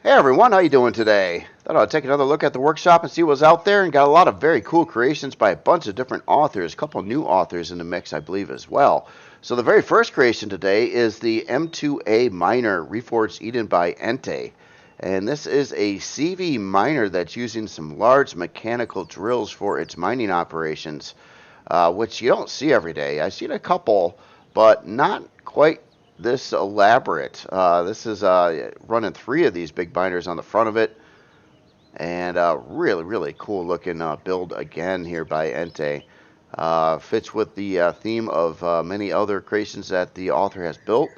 Hey everyone, how you doing today? Thought I'd take another look at the workshop and see what's out there, and got a lot of very cool creations by a bunch of different authors, a couple new authors in the mix, I believe, as well. So the very first creation today is the M2A Miner, Reforged Eden by Ente. And this is a CV miner that's using some large mechanical drills for its mining operations, which you don't see every day. I've seen a couple, but not quite this elaborate. This is running three of these big binders on the front of it, and really, really cool looking build again here by Ente. Fits with the theme of many other creations that the author has built.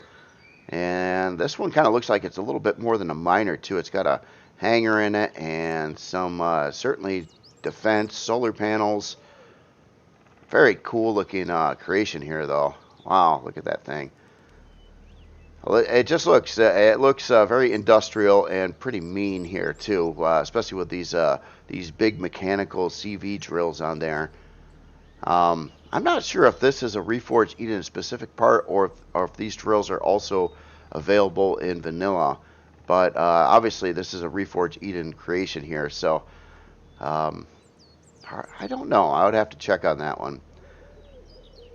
And this one kind of looks like it's a little bit more than a miner, too. It's got a hanger in it and some certainly defense, solar panels. Very cool looking creation here, though. Wow, look at that thing. It just looks very industrial and pretty mean here too, especially with these big mechanical CV drills on there. I'm not sure if this is a Reforged Eden specific part or if these drills are also available in vanilla, but obviously this is a Reforged Eden creation here, so um, I don't know. I would have to check on that one.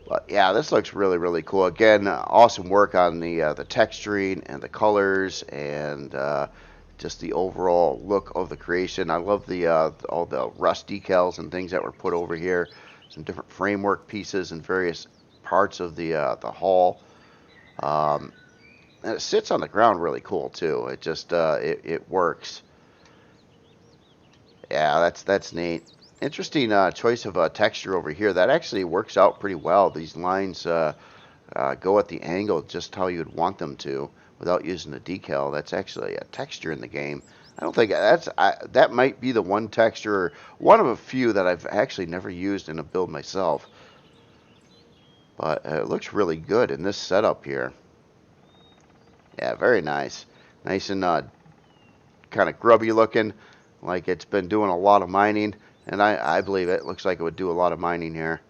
But yeah, this looks really, really cool. Again, awesome work on the texturing and the colors and just the overall look of the creation. I love the all the rust decals and things that were put over here. Some different framework pieces and various parts of the hull. Um, and it sits on the ground really cool too. It just it works. Yeah, that's neat. Interesting choice of texture over here. That actually works out pretty well. These lines go at the angle just how you'd want them to without using the decal. That's actually a texture in the game. I don't think that might be the one texture, one of a few that I've actually never used in a build myself. But it looks really good in this setup here. Yeah, very nice. Nice and kind of grubby looking, like it's been doing a lot of mining. And I believe it looks like it would do a lot of mining here.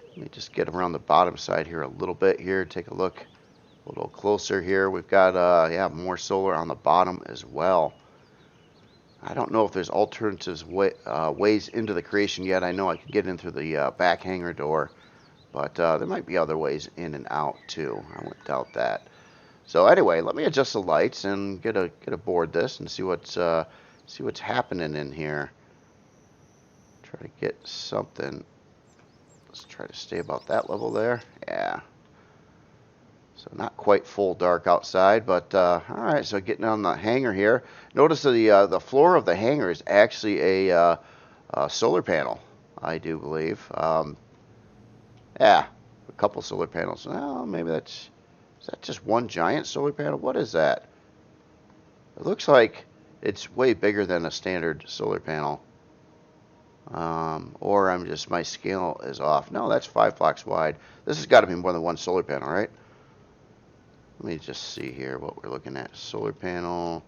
Let me just get around the bottom side here a little bit here. Take a look a little closer here. We've got yeah, more solar on the bottom as well. I don't know if there's alternatives ways into the creation yet. I know I can get in through the back hangar door, but there might be other ways in and out too. I wouldn't doubt that. So anyway, let me adjust the lights and get aboard this and see what's happening in here. Try to get something. Let's try to stay about that level there. Yeah. So not quite full dark outside, but all right. So getting on the hangar here. Notice the floor of the hangar is actually a solar panel, I do believe. Yeah, a couple solar panels. Well, maybe is that just one giant solar panel? What is that? It looks like it's way bigger than a standard solar panel. Or my scale is off. No, that's 5 blocks wide. This has got to be more than one solar panel, right? Let me just see here what we're looking at. Solar panel.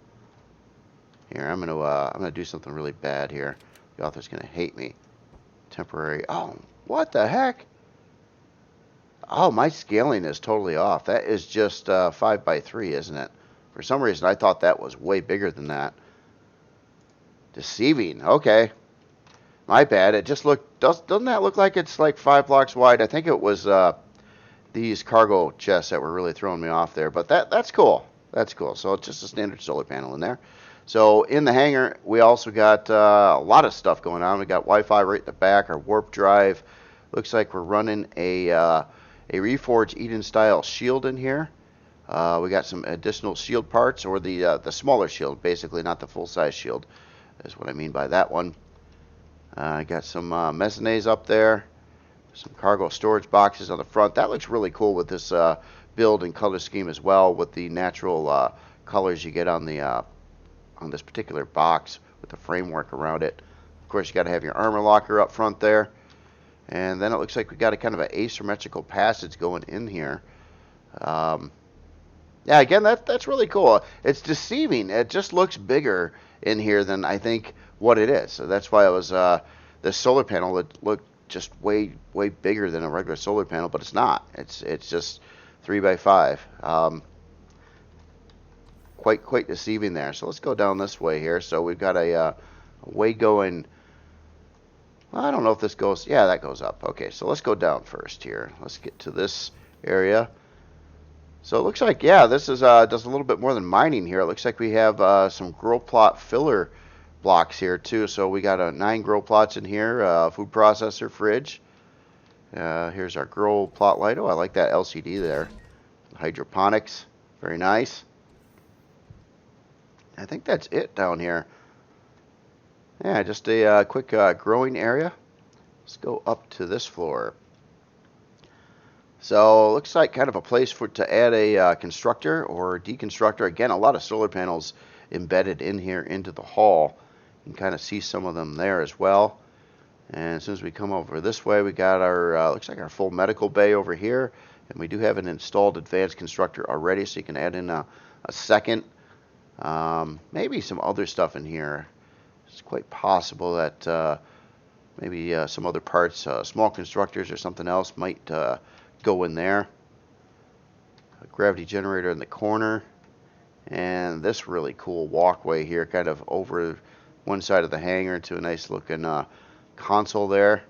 Here, I'm gonna do something really bad here. The author's gonna hate me. Temporary. Oh, what the heck? Oh, my scaling is totally off. That is just 5 by 3, isn't it? For some reason, I thought that was way bigger than that. Deceiving. Okay. My bad. It just doesn't that look like it's like 5 blocks wide? I think it was these cargo chests that were really throwing me off there. But that's cool. That's cool. So it's just a standard solar panel in there. So in the hangar, we also got a lot of stuff going on. We got Wi-Fi right in the back, our warp drive. Looks like we're running a Reforged Eden style shield in here. We got some additional shield parts, or the smaller shield, basically, not the full size shield, is what I mean by that one. I got some mezzanines up there, some cargo storage boxes on the front. That looks really cool with this build and color scheme as well, with the natural colors you get on this particular box with the framework around it. Of course, you got to have your armor locker up front there, and then it looks like we got a kind of an asymmetrical passage going in here. Yeah, again, that's really cool. It's deceiving. It just looks bigger in here than I think what it is. So that's why it was the solar panel that looked just way bigger than a regular solar panel, but it's not. It's just 3 by 5. quite deceiving there. So let's go down this way here. So we've got a way going. Well, I don't know if this goes. Yeah, that goes up. Okay, so let's go down first here. Let's get to this area. So it looks like, yeah, this is does a little bit more than mining here. It looks like we have some grow plot filler blocks here too. So we got 9 grow plots in here, food processor, fridge. Here's our grow plot light. Oh, I like that LCD there. Hydroponics, very nice. I think that's it down here. Yeah, just a quick growing area. Let's go up to this floor. So it looks like kind of a place to add a constructor or deconstructor. Again, a lot of solar panels embedded in here into the hall. You can kind of see some of them there as well. And as soon as we come over this way, we got our, looks like our full medical bay over here. And we do have an installed advanced constructor already, so you can add in a second. Maybe some other stuff in here. It's quite possible that maybe some other parts, small constructors or something else might go in there. A gravity generator in the corner. And this really cool walkway here, kind of over one side of the hangar to a nice looking console there.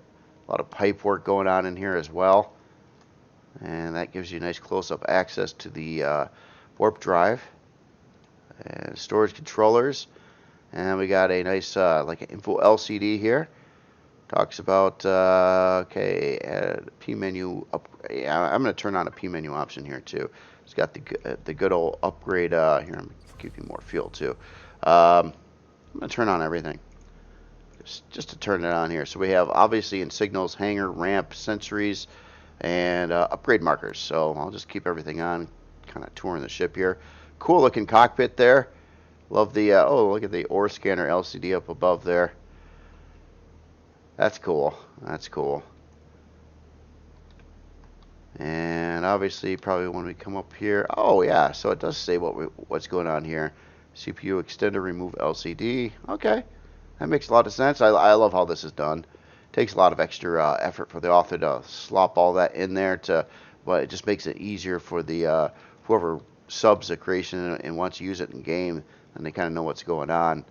A lot of pipe work going on in here as well. And that gives you nice close-up access to the warp drive and storage controllers. And we got a nice like an info LCD here. Talks about okay, add P menu up. Yeah, I'm going to turn on a P menu option here too. It's got the good old upgrade. Here, I'm going to give you more fuel too. I'm going to turn on everything just to turn it on here. So we have obviously in signals, hangar, ramp, sentries, and upgrade markers. So I'll just keep everything on, kind of touring the ship here. Cool looking cockpit there. Love the oh, look at the ore scanner LCD up above there. That's cool. That's cool. And obviously, probably when we come up here, oh yeah, so it does say what's going on here. CPU extender, remove LCD. Okay, that makes a lot of sense. I love how this is done. It takes a lot of extra effort for the author to slop all that in there, but it just makes it easier for the whoever subs the creation and wants to use it in game, and they kind of know what's going on.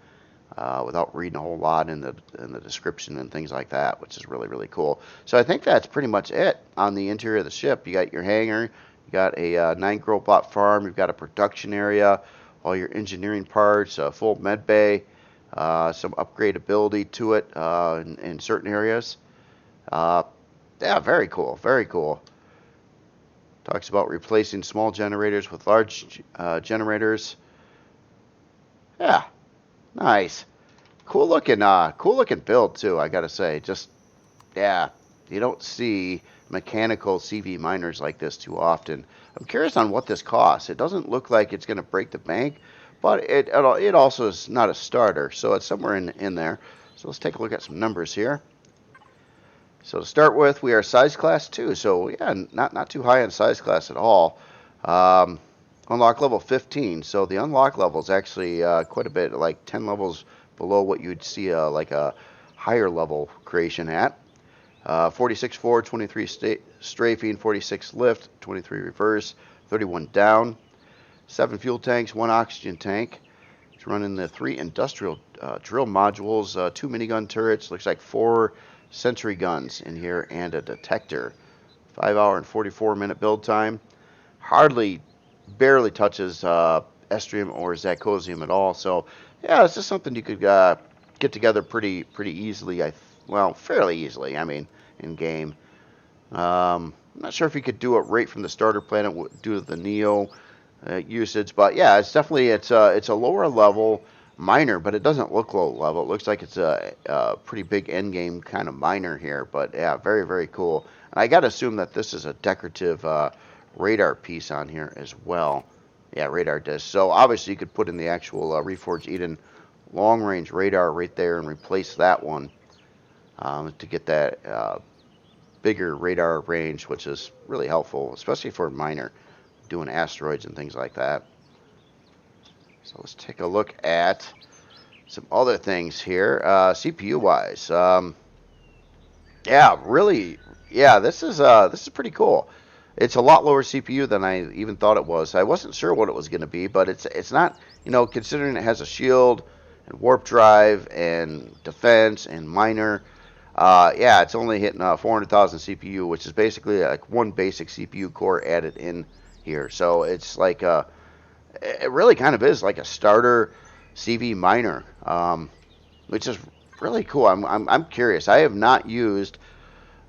Without reading a whole lot in the description and things like that, which is really cool. So I think that's pretty much it on the interior of the ship. You got your hangar, you got a 9 grow plot farm, you've got a production area, all your engineering parts, a full med bay, some upgradability to it in certain areas. Yeah, very cool, very cool. Talks about replacing small generators with large generators. Yeah. Nice. Cool looking build too, I gotta say. Just, yeah, you don't see mechanical CV miners like this too often. I'm curious on what this costs. It doesn't look like it's gonna break the bank, but it also is not a starter, so it's somewhere in there. So let's take a look at some numbers here. So to start with, we are size class 2, so yeah, not too high on size class at all. Unlock level 15, so the unlock level is actually quite a bit, like 10 levels below what you'd see like a higher level creation at. 46 forward, 23 strafing, 46 lift, 23 reverse, 31 down, 7 fuel tanks, 1 oxygen tank. It's running the 3 industrial drill modules, 2 minigun turrets, looks like 4 sentry guns in here, and a detector. 5 hour and 44 minute build time. Barely touches estrium or zacosium at all. So yeah, it's just something you could get together pretty easily. Fairly easily. I mean, in game. I'm not sure if you could do it right from the starter planet due to the Neo usage, but yeah, it's definitely it's a lower level miner, but it doesn't look low level. It looks like it's a pretty big end game kind of miner here. But yeah, very cool. And I gotta assume that this is a decorative radar piece on here as well. Yeah, radar disc. So obviously you could put in the actual Reforged Eden long-range radar right there and replace that one to get that bigger radar range, which is really helpful, especially for a miner doing asteroids and things like that. So let's take a look at some other things here, CPU-wise. Yeah, really. Yeah, this is pretty cool. It's a lot lower CPU than I even thought it was. I wasn't sure what it was going to be, but it's not, considering it has a shield and warp drive and defense and miner. Yeah, it's only hitting 400,000 CPU, which is basically like one basic CPU core added in here. So it's like it really kind of is like a starter CV miner, which is really cool. I'm curious. I have not used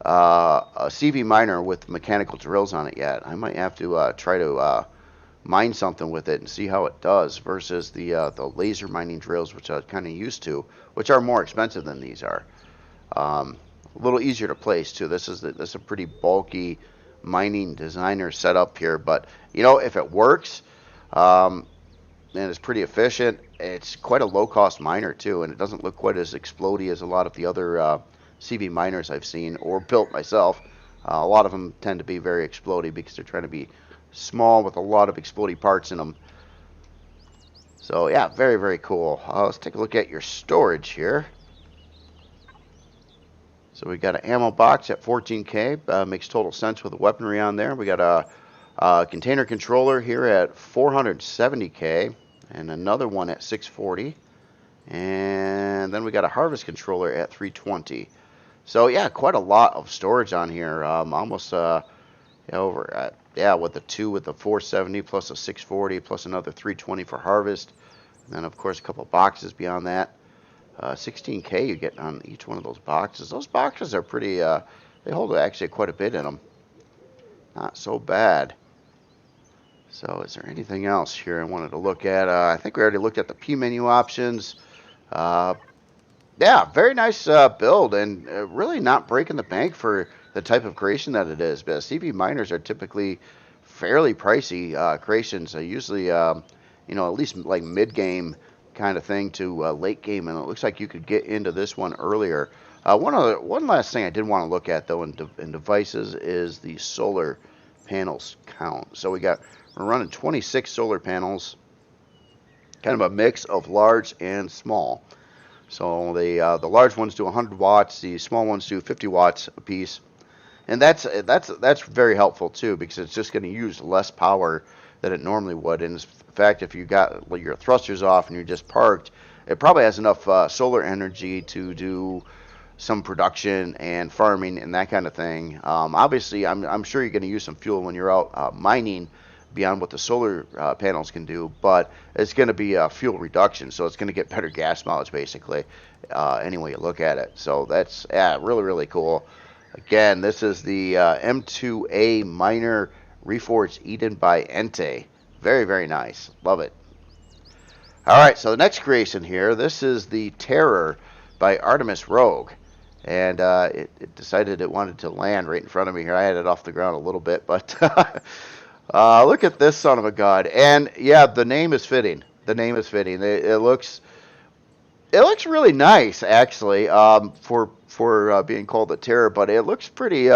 a CV miner with mechanical drills on it yet. I might have to try to mine something with it and see how it does versus the laser mining drills, which I'm kind of used to, which are more expensive than these are. A little easier to place too. This is a pretty bulky mining designer setup here, but if it works, and it's pretty efficient, it's quite a low cost miner too, and it doesn't look quite as explodey as a lot of the other CV miners I've seen or built myself. A lot of them tend to be very explodey because they're trying to be small with a lot of explodey parts in them. So yeah, very, very cool. Let's take a look at your storage here. So we got an ammo box at 14K. Makes total sense with the weaponry on there. We got a container controller here at 470K and another one at 640. And then we got a harvest controller at 320. So yeah, quite a lot of storage on here. Almost over yeah, with the 470 plus a 640 plus another 320 for harvest. And then of course a couple boxes beyond that. 16K you get on each one of those boxes. Those boxes are pretty, they hold actually quite a bit in them. Not so bad. So is there anything else here I wanted to look at? I think we already looked at the P menu options. Yeah, very nice build, and really not breaking the bank for the type of creation that it is. But CV miners are typically fairly pricey creations. Usually, at least like mid-game kind of thing to late game, and it looks like you could get into this one earlier. One last thing I did want to look at though in devices is the solar panels count. So we're running 26 solar panels, kind of a mix of large and small. So the large ones do 100 watts, the small ones do 50 watts a piece, and that's very helpful too because it's just going to use less power than it normally would. And in fact, if you got your thrusters off and you're just parked, it probably has enough solar energy to do some production and farming and that kind of thing. Obviously, I'm sure you're going to use some fuel when you're out mining beyond what the solar panels can do, but it's going to be a fuel reduction, so it's going to get better gas mileage basically any way you look at it. So that's really, really cool. Again, this is the M2A Miner Reforged Eden by Ente. Very, very nice. Love it. All right, so the next creation here, this is the Terror by Artemis Rogue. And it decided it wanted to land right in front of me here. I had it off the ground a little bit, but look at this son of a gun. And yeah, the name is fitting. The name is fitting. It looks really nice actually for being called the Terror, but it looks pretty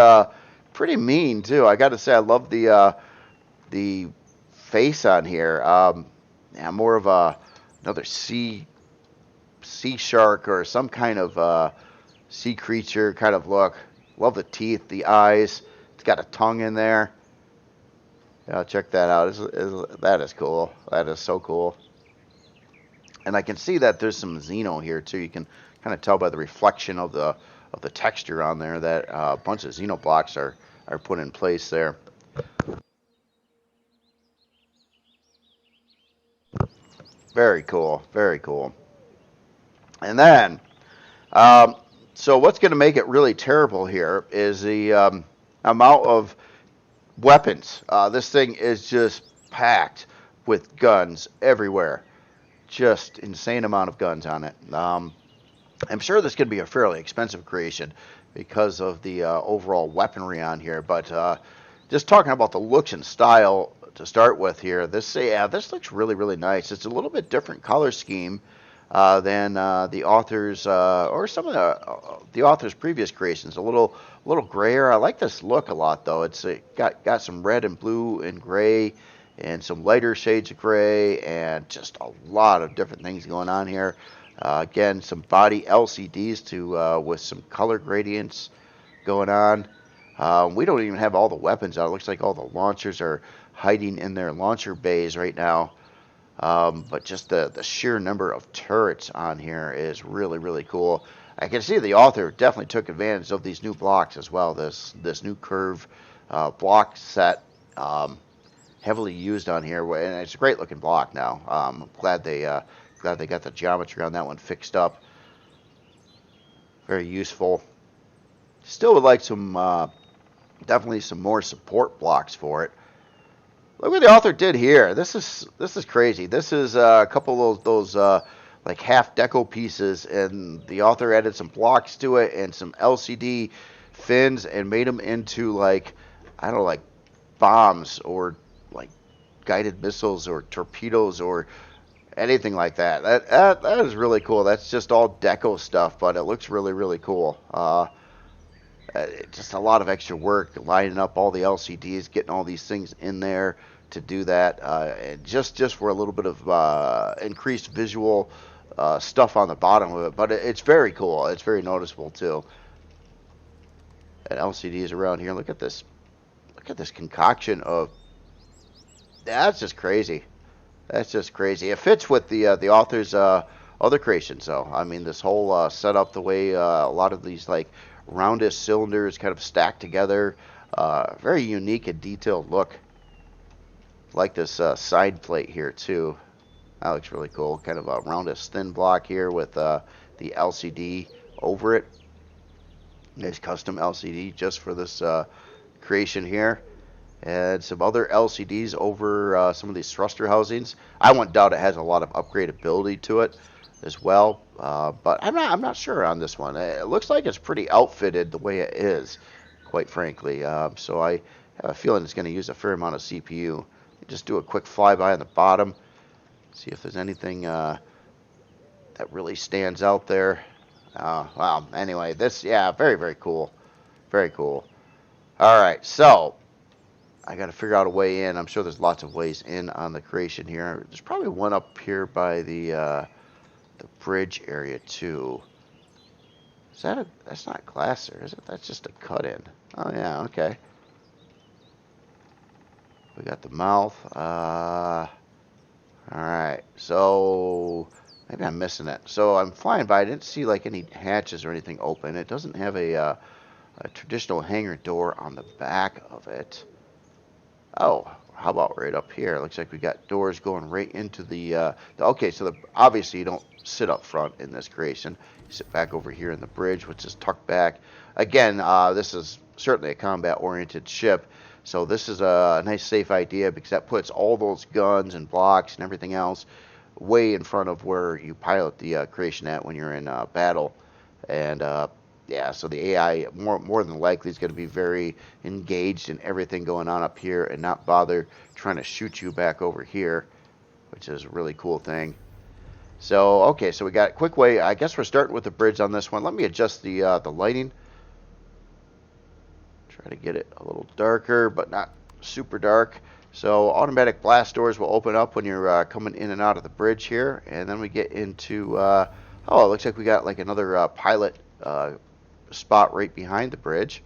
mean too. I got to say, I love the face on here. Yeah, more of another sea shark or some kind of sea creature kind of look. Love the teeth, the eyes. It's got a tongue in there. Yeah, check that out. That is cool. That is so cool. And I can see that there's some Xeno here too. You can kind of tell by the reflection of the texture on there that a bunch of Xeno blocks are put in place there. Very cool. Very cool. And then, so what's going to make it really terrible here is the amount of weapons. This thing is just packed with guns everywhere. Just insane amount of guns on it. I'm sure this could be a fairly expensive creation because of the overall weaponry on here. But just talking about the looks and style to start with here, this looks really, really nice. It's a little bit different color scheme than the author's or some of the author's previous creations. A little grayer. I like this look a lot though. It's got some red and blue and gray and some lighter shades of gray and just a lot of different things going on here. Again, some body LCDs with some color gradients going on. We don't even have all the weapons out. It looks like all the launchers are hiding in their launcher bays right now. But just the sheer number of turrets on here is really, really cool. I can see the author definitely took advantage of these new blocks as well. This new curve block set, heavily used on here, and it's a great looking block now. I'm glad they got the geometry on that one fixed up. Very useful. Still would like some definitely some more support blocks for it. Look what the author did here. This is crazy. This is a couple of those like half deco pieces, and the author added some blocks to it and some LCD fins and made them into like, I don't know, like bombs or like guided missiles or torpedoes or anything like that. That is really cool. That's just all deco stuff, but it looks really, really cool. Just a lot of extra work lining up all the LCDs, getting all these things in there to do that, and just for a little bit of increased visual stuff on the bottom of it. But it's very cool. It's very noticeable too. And LCDs around here. Look at this. Look at this concoction of. That's just crazy. That's just crazy. It fits with the author's other creations, though. I mean, this whole setup, the way a lot of these like roundish cylinders kind of stacked together, very unique and detailed look. Like this side plate here too. That looks really cool. Kind of a roundish thin block here with the LCD over it. Nice custom LCD just for this creation here. And some other LCDs over some of these thruster housings. I won't doubt it has a lot of upgradability to it as well, but I'm not sure on this one. It looks like it's pretty outfitted the way it is, quite frankly. So I have a feeling it's going to use a fair amount of CPU. Just do a quick flyby on the bottom, see if there's anything that really stands out there. Wow. Anyway, this, yeah, very, very cool. Very cool. All right, so I got to figure out a way in. I'm sure there's lots of ways in on the creation here. There's probably one up here by the bridge area too. Is that that's not glass there, is it? That's just a cut in. Oh yeah, okay. We got the mouth. All right, so maybe I'm missing it. So I'm flying by. I didn't see like any hatches or anything open. It doesn't have a traditional hangar door on the back of it. Oh, how about right up here? Looks like we got doors going right into the okay, so obviously you don't sit up front in this creation. You sit back over here in the bridge, which is tucked back. Again, this is certainly a combat-oriented ship, so this is a nice, safe idea because that puts all those guns and blocks and everything else way in front of where you pilot the creation at when you're in battle. And yeah, so the AI more than likely is going to be very engaged in everything going on up here and not bother trying to shoot you back over here, which is a really cool thing. So, okay, so we got a quick way. I guess we're starting with the bridge on this one. Let me adjust the lighting. Try to get it a little darker, but not super dark. So automatic blast doors will open up when you're coming in and out of the bridge here. And then we get into, oh, it looks like we got like another pilot spot right behind the bridge.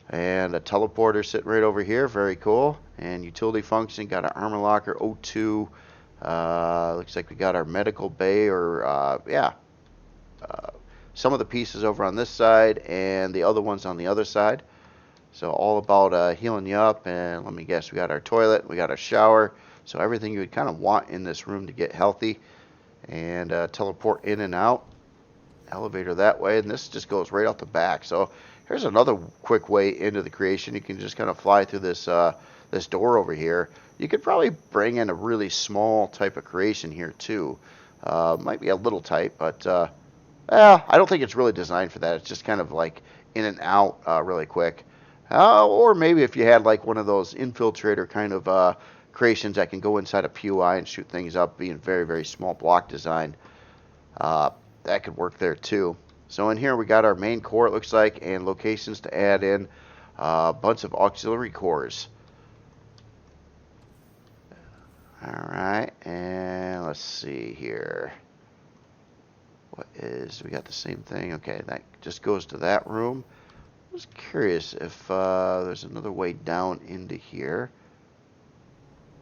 And a teleporter sitting right over here. Very cool. And utility function, got our armor locker, O2. Looks like we got our medical bay, or yeah, some of the pieces over on this side and the other ones on the other side. So all about healing you up. And let me guess, we got our toilet, we got our shower. So everything you would kind of want in this room to get healthy. And teleport in and out. Elevator that way, and this just goes right out the back. So here's another quick way into the creation. You can just kind of fly through this this door over here. You could probably bring in a really small type of creation here too. Might be a little tight, but I don't think it's really designed for that. It's just kind of like in and out really quick. Or maybe if you had like one of those infiltrator kind of creations that can go inside a POI and shoot things up, being very, very small block design. That could work there too. So in here we got our main core, it looks like, and locations to add in a bunch of auxiliary cores. Alright, and let's see here. What is, we got the same thing. Okay, that just goes to that room. was curious if there's another way down into here.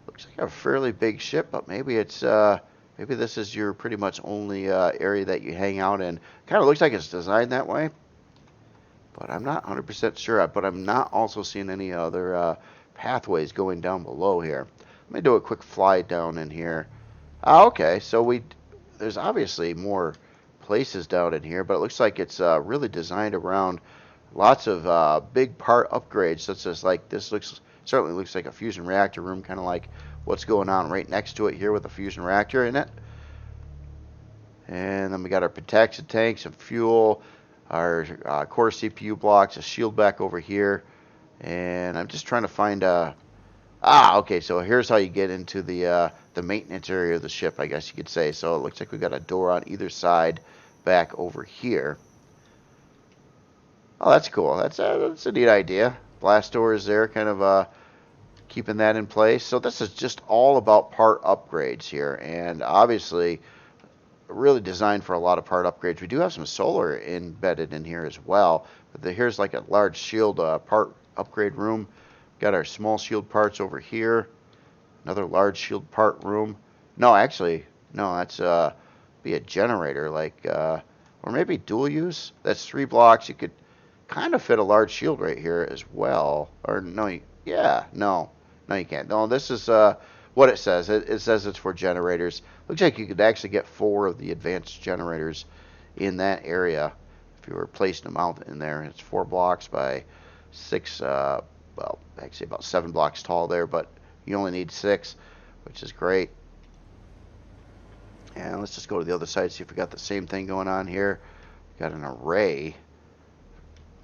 Looks like a fairly big ship, but maybe it's maybe this is your pretty much only area that you hang out in. Kind of looks like it's designed that way, but I'm not 100% sure. But I'm not also seeing any other pathways going down below here. Let me do a quick fly down in here. Okay, so there's obviously more places down in here, but it looks like it's really designed around lots of big part upgrades, such as like this certainly looks like a fusion reactor room, kind of like what's going on right next to it here with a fusion reactor in it. And then we got our protection tanks and fuel, our core CPU blocks, a shield back over here. And I'm just trying to find okay, so here's how you get into the maintenance area of the ship, I guess you could say. So it looks like we got a door on either side back over here. Oh, that's cool. That's a neat idea. Blast doors there, kind of keeping that in place. So this is just all about part upgrades here, and obviously really designed for a lot of part upgrades. We do have some solar embedded in here as well. But here's like a large shield part upgrade room. Got our small shield parts over here. Another large shield part room. No, actually, no, that's be a generator, like or maybe dual use. That's 3 blocks. You could kind of fit a large shield right here as well. Or no, yeah, no, you can't. No, this is what it says. It says it's for generators. Looks like you could actually get 4 of the advanced generators in that area if you were placing them out in there. It's 4 blocks by 6. Well, actually about 7 blocks tall there, but you only need 6, which is great. And let's just go to the other side, see if we got the same thing going on here. We got an array.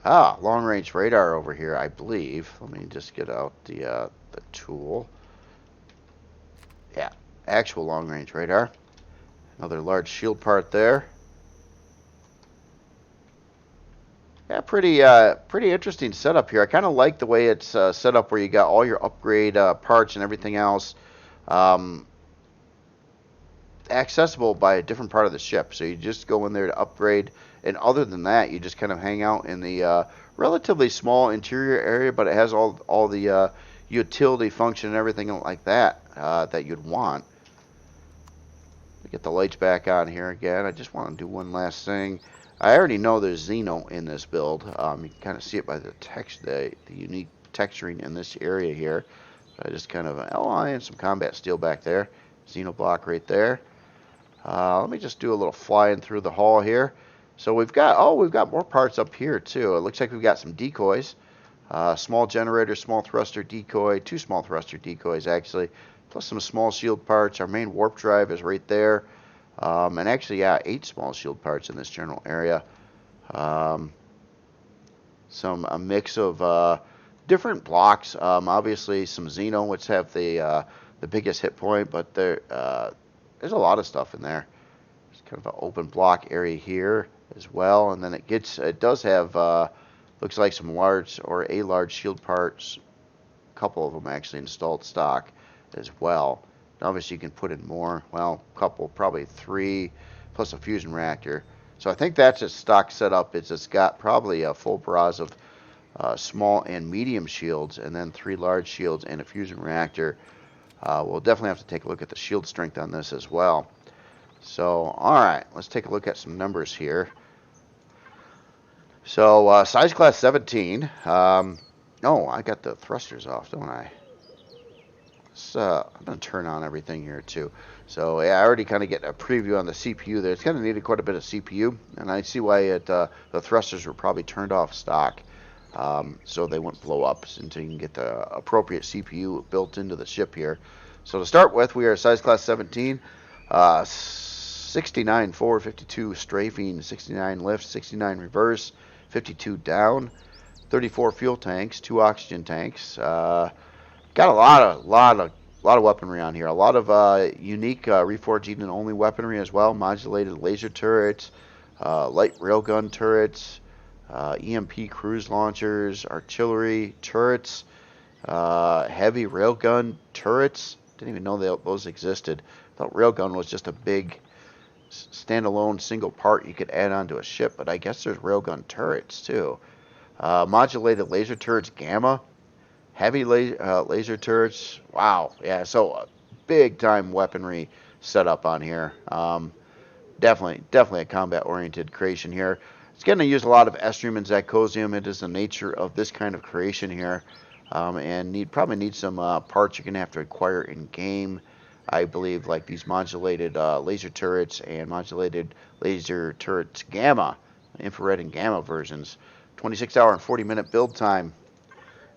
Long-range radar over here, I believe. Let me just get out the tool. Yeah, actual long-range radar. Another large shield part there. Yeah, pretty interesting setup here. I kind of like the way it's set up, where you got all your upgrade parts and everything else accessible by a different part of the ship. So you just go in there to upgrade, and other than that, you just kind of hang out in the relatively small interior area, but it has all the utility function and everything like that that you'd want. Get the lights back on here again. I just want to do one last thing. I already know there's Xeno in this build. You can kind of see it by the text, the unique texturing in this area here. I just kind of and some combat steel back there. Xeno block right there. Let me just do a little flying through the hall here. So we've got more parts up here too. It looks like we've got some decoys. Small generator, small thruster decoy, 2 small thruster decoys actually, plus some small shield parts. Our main warp drive is right there. And actually, yeah, 8 small shield parts in this general area. A mix of different blocks. Obviously, some Xeno, which have the biggest hit point, but there's a lot of stuff in there. There's kind of an open block area here as well, and then it does have looks like some large shield parts. A couple of them actually installed stock as well. Obviously, you can put in more. Well, a couple, probably 3, plus a fusion reactor. So I think that's its stock setup. It's got probably a full barrage of small and medium shields, and then 3 large shields and a fusion reactor. We'll definitely have to take a look at the shield strength on this as well. So, all right, let's take a look at some numbers here. So, size class 17. Oh, I got the thrusters off, don't I? I'm going to turn on everything here too. So yeah, I already kind of get a preview on the CPU there. It's kind of needed quite a bit of CPU, and I see why the thrusters were probably turned off stock, so they wouldn't blow up until you can get the appropriate CPU built into the ship here. So to start with, we are size class 17, 69 forward, 52 strafing, 69 lift, 69 reverse, 52 down, 34 fuel tanks, 2 oxygen tanks. Got a lot of weaponry on here. A lot of unique Reforged Eden only weaponry as well. Modulated laser turrets, light railgun turrets, EMP cruise launchers, artillery turrets, heavy railgun turrets. Didn't even know those existed. Thought railgun was just a big standalone single part you could add onto a ship, but I guess there's railgun turrets too. Modulated laser turrets, gamma. Heavy laser turrets. Wow. Yeah, so big time weaponry setup on here. Definitely a combat-oriented creation here. It's going to use a lot of estrium and zirconium. It is the nature of this kind of creation here. And probably need some parts you're going to have to acquire in game. I believe like these modulated laser turrets and modulated laser turrets gamma, infrared and gamma versions. 26-hour and 40-minute build time.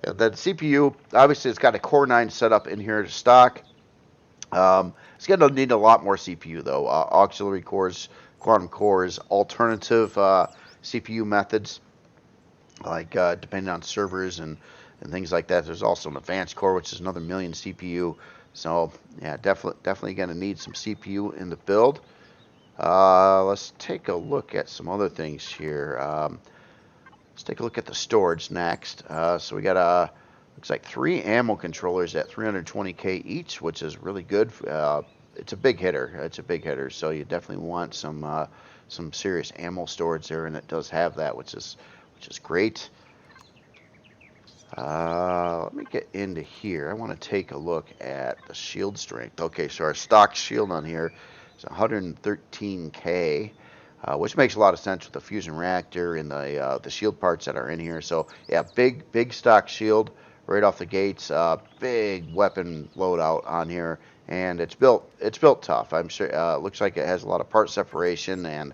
The CPU, obviously, it's got a Core 9 setup in here to stock. It's going to need a lot more CPU, though. Auxiliary cores, quantum cores, alternative CPU methods, like depending on servers and things like that. There's also an advanced core, which is another million CPU. So, yeah, definitely going to need some CPU in the build. Let's take a look at some other things here. Let's take a look at the storage next. So we got looks like 3 ammo controllers at 320K each, which is really good. It's a big hitter. It's a big hitter. So you definitely want some serious ammo storage there, and it does have that, which is great. Let me get into here. I want to take a look at the shield strength. Okay, so our stock shield on here is 113K. Which makes a lot of sense with the fusion reactor and the shield parts that are in here. So yeah, big stock shield right off the gates. Big weapon loadout on here, and it's built tough. I'm sure. Looks like it has a lot of part separation and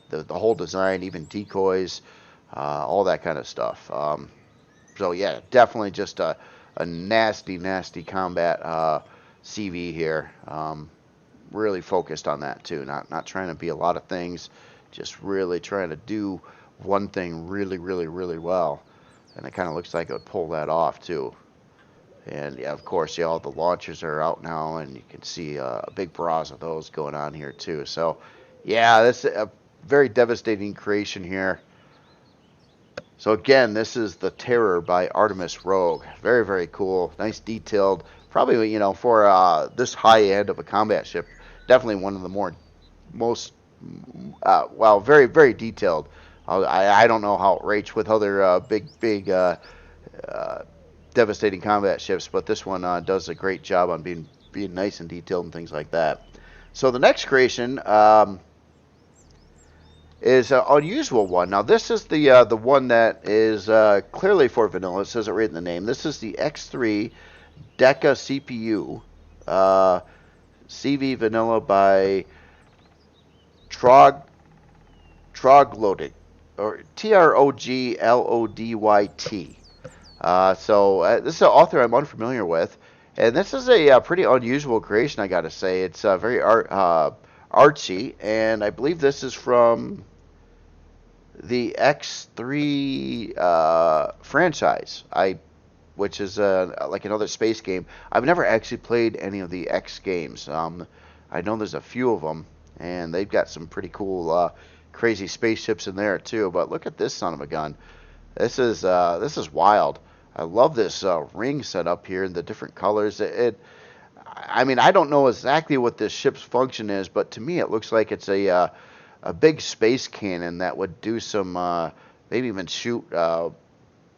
the whole design, even decoys, all that kind of stuff. So yeah, definitely just a nasty combat CV here. Really focused on that too. Not trying to be a lot of things. Just really trying to do one thing really well, and it kind of looks like it would pull that off too. And yeah, of course, yeah, all the launchers are out now, and you can see a big barrage of those going on here too. So yeah, this is a very devastating creation here. So again, this is the Terror by Artemis Rogue. Very cool, nice detailed. Probably, you know, for this high end of a combat ship, definitely one of the most well, very detailed. I don't know how it rates with other big devastating combat ships, but this one does a great job on being nice and detailed and things like that. So the next creation is an unusual one. Now this is the one that is clearly for vanilla. It says it right in the name. This is the X3 Deca CPU, CV vanilla by Troglodyte, or Troglodyt. So this is an author I'm unfamiliar with, and this is a pretty unusual creation, I gotta say. It's very artsy, and I believe this is from the X3 franchise, which is like another space game. I've never actually played any of the X games. I know there's a few of them, and they've got some pretty cool, crazy spaceships in there too. But look at this son of a gun. This is wild. I love this ring set up here and the different colors. I mean, I don't know exactly what this ship's function is, but to me it looks like it's a big space cannon that would do some maybe even shoot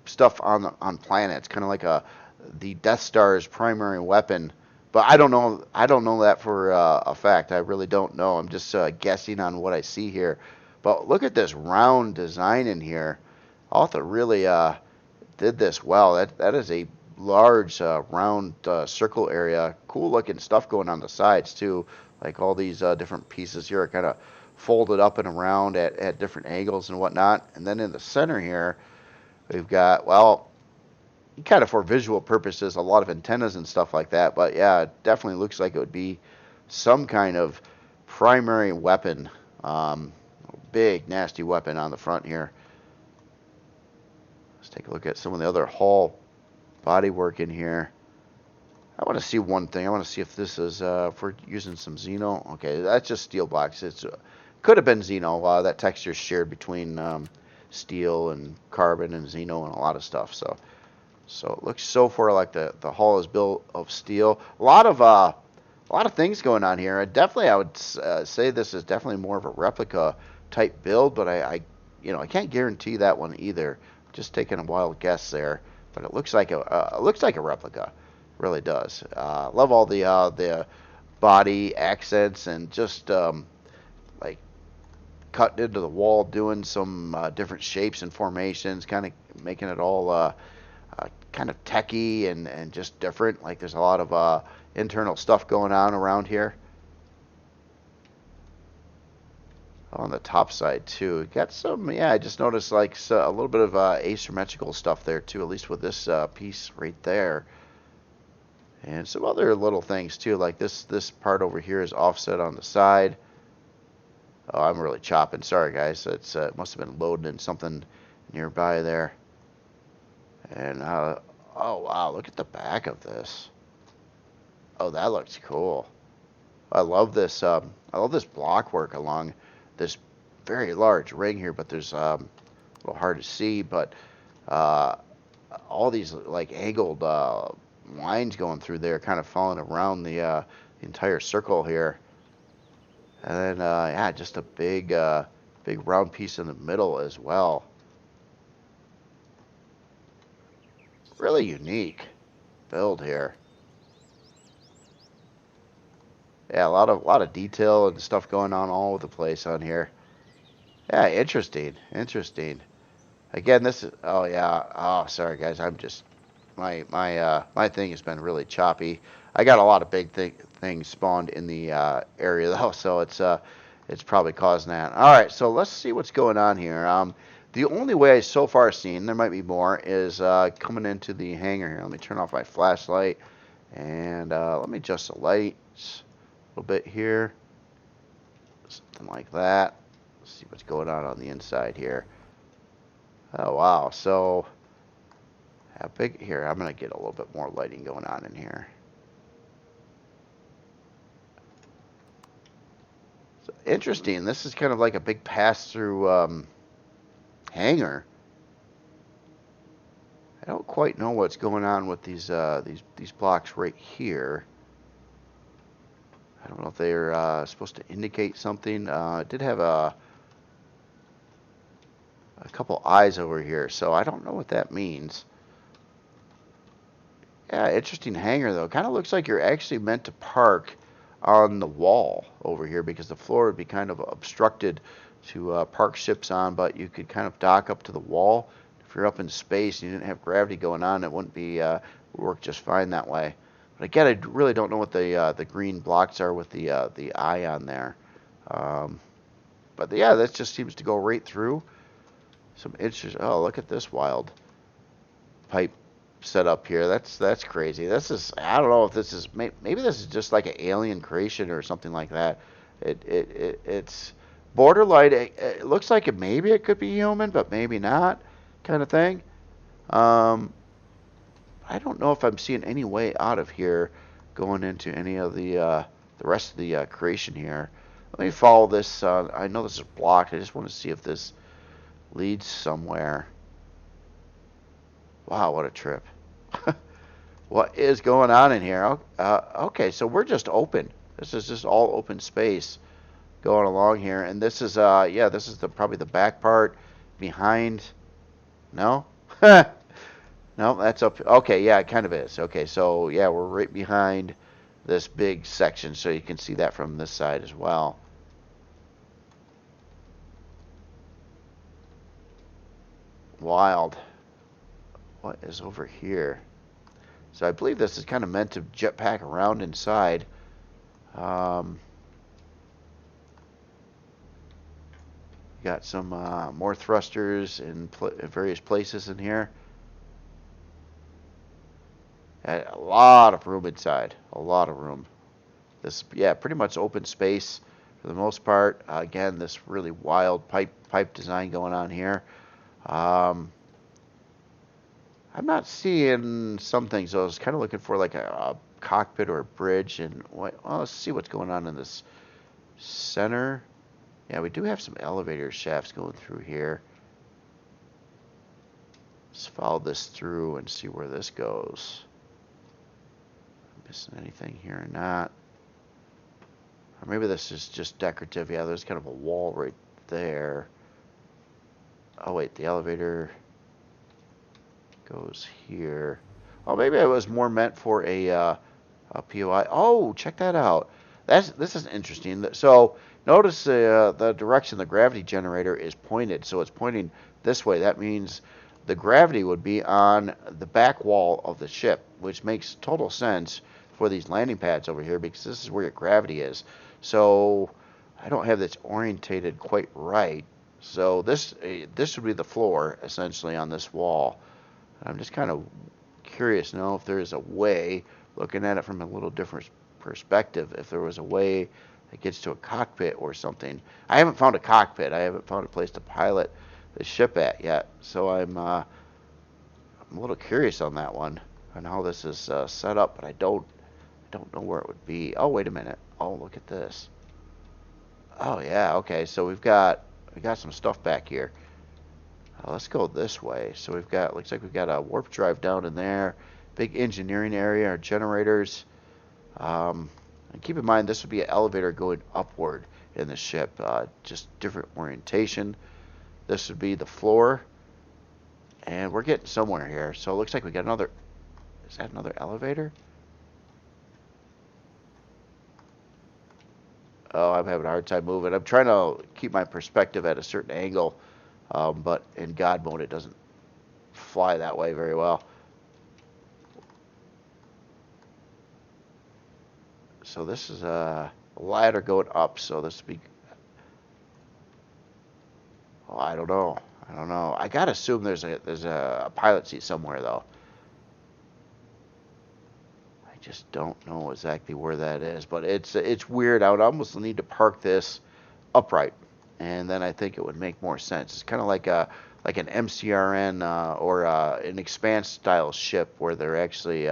stuff on planets, kind of like the Death Star's primary weapon. But I don't know that for a fact. I really don't know. I'm just guessing on what I see here. But look at this round design in here. Author really did this well. That is a large round circle area. Cool looking stuff going on the sides too. Like all these different pieces here are kind of folded up and around at different angles and whatnot. And then in the center here, we've got, well, kind of for visual purposes, a lot of antennas and stuff like that. But yeah, it definitely looks like it would be some kind of primary weapon. Big, nasty weapon on the front here. Let's take a look at some of the other hull bodywork in here. I want to see one thing. I want to see if this is, if we're using some Xeno. Okay, that's just steel blocks. It's could have been Xeno. That texture is shared between steel and carbon and Xeno and a lot of stuff. So it looks so far like the hull is built of steel. A lot of things going on here. I would say this is definitely more of a replica type build, but I can't guarantee that one either. Just taking a wild guess there, but it looks like a replica. Really does. Love all the body accents and just like cutting into the wall, doing some different shapes and formations, kind of making it all kind of techy and just different. Like there's a lot of internal stuff going on around here. On the top side too, got some. Yeah, I just noticed like a little bit of asymmetrical stuff there too. At least with this piece right there, and some other little things too. Like this part over here is offset on the side. Oh, I'm really chopping. Sorry guys, it's it must have been loading in something nearby there. And oh wow, look at the back of this. Oh, that looks cool. I love this. I love this block work along this very large ring here, but there's a little hard to see. But uh, all these like angled lines going through there, kind of falling around the entire circle here, and then yeah, just a big round piece in the middle as well. Really unique build here. Yeah, a lot of detail and stuff going on all over the place on here. Yeah, interesting, interesting. Again, this is, oh yeah, oh sorry guys, I'm just, my thing has been really choppy. I got a lot of big things spawned in the area though, so it's probably causing that. All right, so let's see what's going on here. The only way I so far seen, there might be more, is coming into the hangar here. Let me turn off my flashlight and let me adjust the lights a little bit here, something like that. Let's see what's going on the inside here. Oh wow, so how big here? I'm gonna get a little bit more lighting going on in here. So interesting. This is kind of like a big pass-through hangar. I don't quite know what's going on with these blocks right here. I don't know if they're supposed to indicate something. It did have a couple eyes over here, so I don't know what that means. Yeah, interesting hangar though. Kind of looks like you're actually meant to park on the wall over here because the floor would be kind of obstructed to park ships on, but you could kind of dock up to the wall. If you're up in space and you didn't have gravity going on, it wouldn't be work just fine that way. But again, I really don't know what the green blocks are with the eye on there. But yeah, that just seems to go right through. Some interesting. Oh, look at this wild pipe set up here. That's crazy. This is, I don't know if this is, maybe this is just like an alien creation or something like that. It's borderline. It looks like maybe it could be human, but maybe not, kind of thing. Um, I don't know if I'm seeing any way out of here going into any of the rest of the creation here. Let me follow this. I know this is blocked. I just want to see if this leads somewhere. Wow, what a trip. What is going on in here? Okay, so we're just open. This is just all open space going along here. And this is, yeah, this is probably the back part behind. No? No, that's up. Okay, yeah, it kind of is. Okay, so, yeah, we're right behind this big section, so you can see that from this side as well. Wild. What is over here? So I believe this is kind of meant to jetpack around inside. Got some more thrusters in various places in here. And a lot of room inside. A lot of room. This, yeah, pretty much open space for the most part. Again, this really wild pipe design going on here. I'm not seeing some things. I was kind of looking for like a cockpit or a bridge. And well, let's see what's going on in this center. Yeah, we do have some elevator shafts going through here. Let's follow this through and see where this goes. Missing anything here or not? Or maybe this is just decorative. Yeah, there's kind of a wall right there. Oh wait, the elevator. goes here. Oh, maybe it was more meant for a POI. Oh, check that out. This is interesting. So notice the direction the gravity generator is pointed. So it's pointing this way. That means the gravity would be on the back wall of the ship, which makes total sense for these landing pads over here because this is where your gravity is. So I don't have this orientated quite right. So this would be the floor essentially on this wall. I'm just kind of curious to know if there is a way, looking at it from a little different perspective, if there was a way that gets to a cockpit or something. I haven't found a cockpit. I haven't found a place to pilot the ship at yet. So I'm a little curious on that one, on how this is set up, but I don't know where it would be. Oh, wait a minute. Oh, look at this. Oh yeah, okay. So we got some stuff back here. Let's go this way. So looks like we've got a warp drive down in there. Big engineering area, our generators. And keep in mind, this would be an elevator going upward in the ship. Just different orientation. This would be the floor. And we're getting somewhere here. So it looks like we got another... Is that another elevator? Oh, I'm having a hard time moving. I'm trying to keep my perspective at a certain angle. But in God mode, it doesn't fly that way very well. So this is a ladder going up. So this would be... Oh, I don't know. I gotta assume there's a pilot seat somewhere, though. I just don't know exactly where that is. But it's weird. I would almost need to park this upright. And then I think it would make more sense. It's kind of like an MCRN or an Expanse style ship where they're actually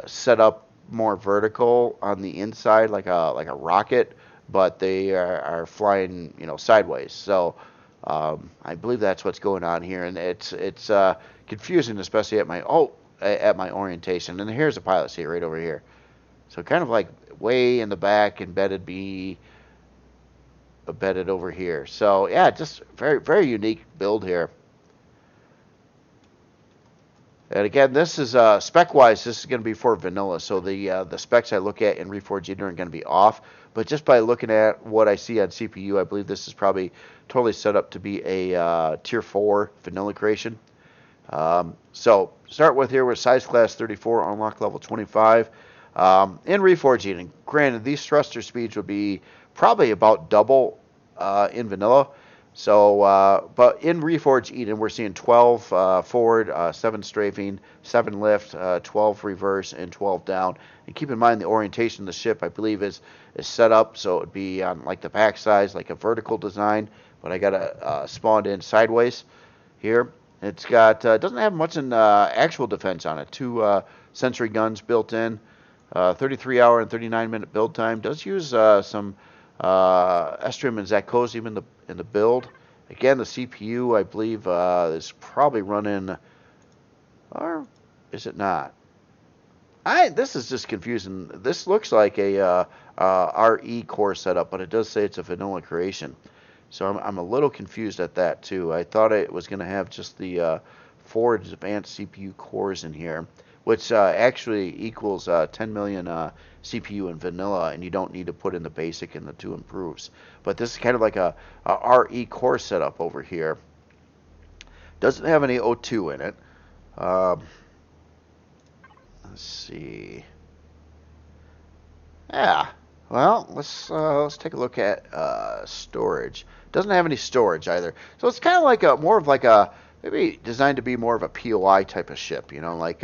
set up more vertical on the inside, like a rocket, but they are flying sideways. So I believe that's what's going on here, and it's confusing, especially at my orientation. And here's a pilot seat right over here. So kind of like way in the back, embedded over here. So yeah, just very, very unique build here. And again, this is spec-wise, this is going to be for vanilla. So the specs I look at in Reforged Eden are going to be off. But just by looking at what I see on CPU, I believe this is probably totally set up to be a Tier 4 vanilla creation. So start with here with size class 34, unlock level 25. In Reforged Eden, granted, these thruster speeds would be probably about double in vanilla. So, but in Reforged Eden, we're seeing 12 forward, 7 strafing, 7 lift, 12 reverse, and 12 down. And keep in mind the orientation of the ship, I believe, is set up so it would be on like the back sides, like a vertical design. But I got it spawned in sideways here. It's got doesn't have much in actual defense on it. 2 sentry guns built in, 33-hour and 39-minute build time. Does use some Estrium and Zakosium in the build. Again, the CPU, I believe, is probably running, or is it not? This is just confusing. This looks like a RE core setup, but it does say it's a vanilla creation. So I'm a little confused at that too. I thought it was going to have just the 4 advanced CPU cores in here, which actually equals 10 million CPU in vanilla, and you don't need to put in the basic and the 2 improves. But this is kind of like a RE core setup over here. Doesn't have any O2 in it. Let's see. Yeah. Well, let's take a look at storage. Doesn't have any storage either. So it's kind of like maybe designed to be more of a POI type of ship. Like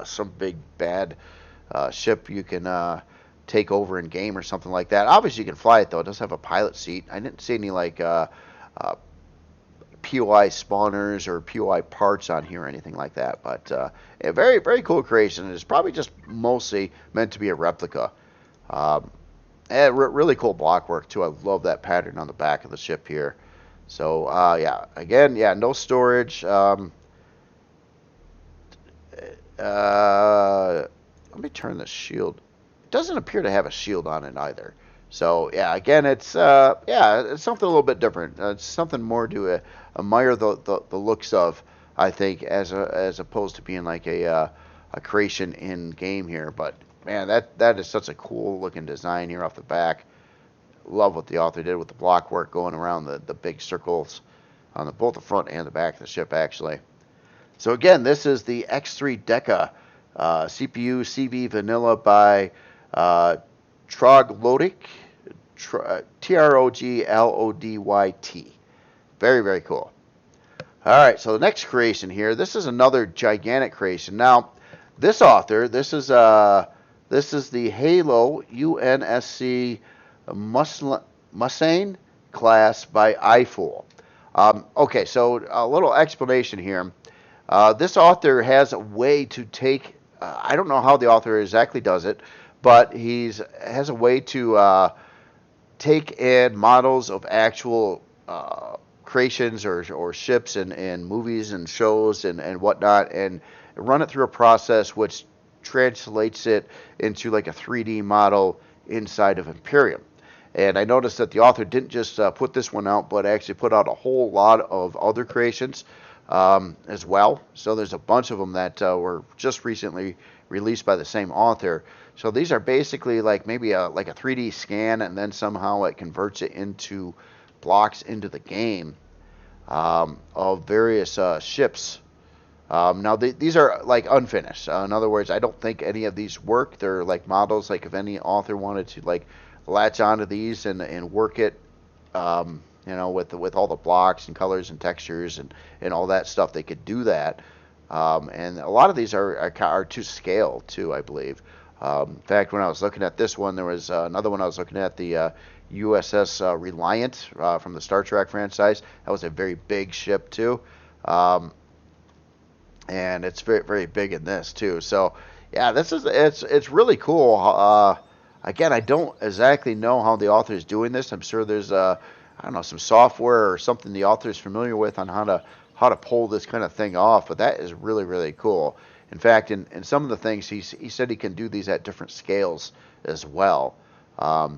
some big bad ship you can take over in game or something like that. Obviously you can fly it though. It does have a pilot seat. I didn't see any like POI spawners or POI parts on here or anything like that. But a very, very cool creation. It's probably just mostly meant to be a replica. And really cool block work too. I love that pattern on the back of the ship here. So yeah, again, yeah, no storage. Let me turn the shield. It doesn't appear to have a shield on it either. So yeah, again, it's something a little bit different. It's something more to admire the looks of I think, as opposed to being like a creation in game here. But man, that is such a cool looking design here off the back. Love what the author did with the block work going around the big circles on both the front and the back of the ship, actually. So again, this is the X3 Deca CPU CB Vanilla by Troglodyte, Troglodyt. Very, very cool. All right, so the next creation here, this is another gigantic creation. Now, this author, this is the Halo UNSC Musain class by iFool. Okay, so a little explanation here. This author has a way to take, I don't know how the author exactly does it, but has a way to take in models of actual creations or ships and movies and shows and whatnot, and run it through a process which translates it into like a 3D model inside of Empyrion. And I noticed that the author didn't just put this one out, but actually put out a whole lot of other creations as well. So there's a bunch of them that were just recently released by the same author. So these are basically like maybe like a 3D scan, and then somehow it converts it into blocks into the game of various ships. Now these are like unfinished. In other words, I don't think any of these work. They're like models. Like if any author wanted to like latch onto these and work it, with all the blocks and colors and textures and all that stuff, they could do that. And a lot of these are to scale too, I believe. In fact, when I was looking at this one, there was another one I was looking at, the USS Reliant from the Star Trek franchise. That was a very big ship too. And it's very, very big in this too. So yeah, it's really cool. Again, I don't exactly know how the author is doing this. I'm sure there's I don't know, some software or something the author is familiar with on how to pull this kind of thing off. But that is really, really cool. In fact, in some of the things he said he can do these at different scales as well. Yeah,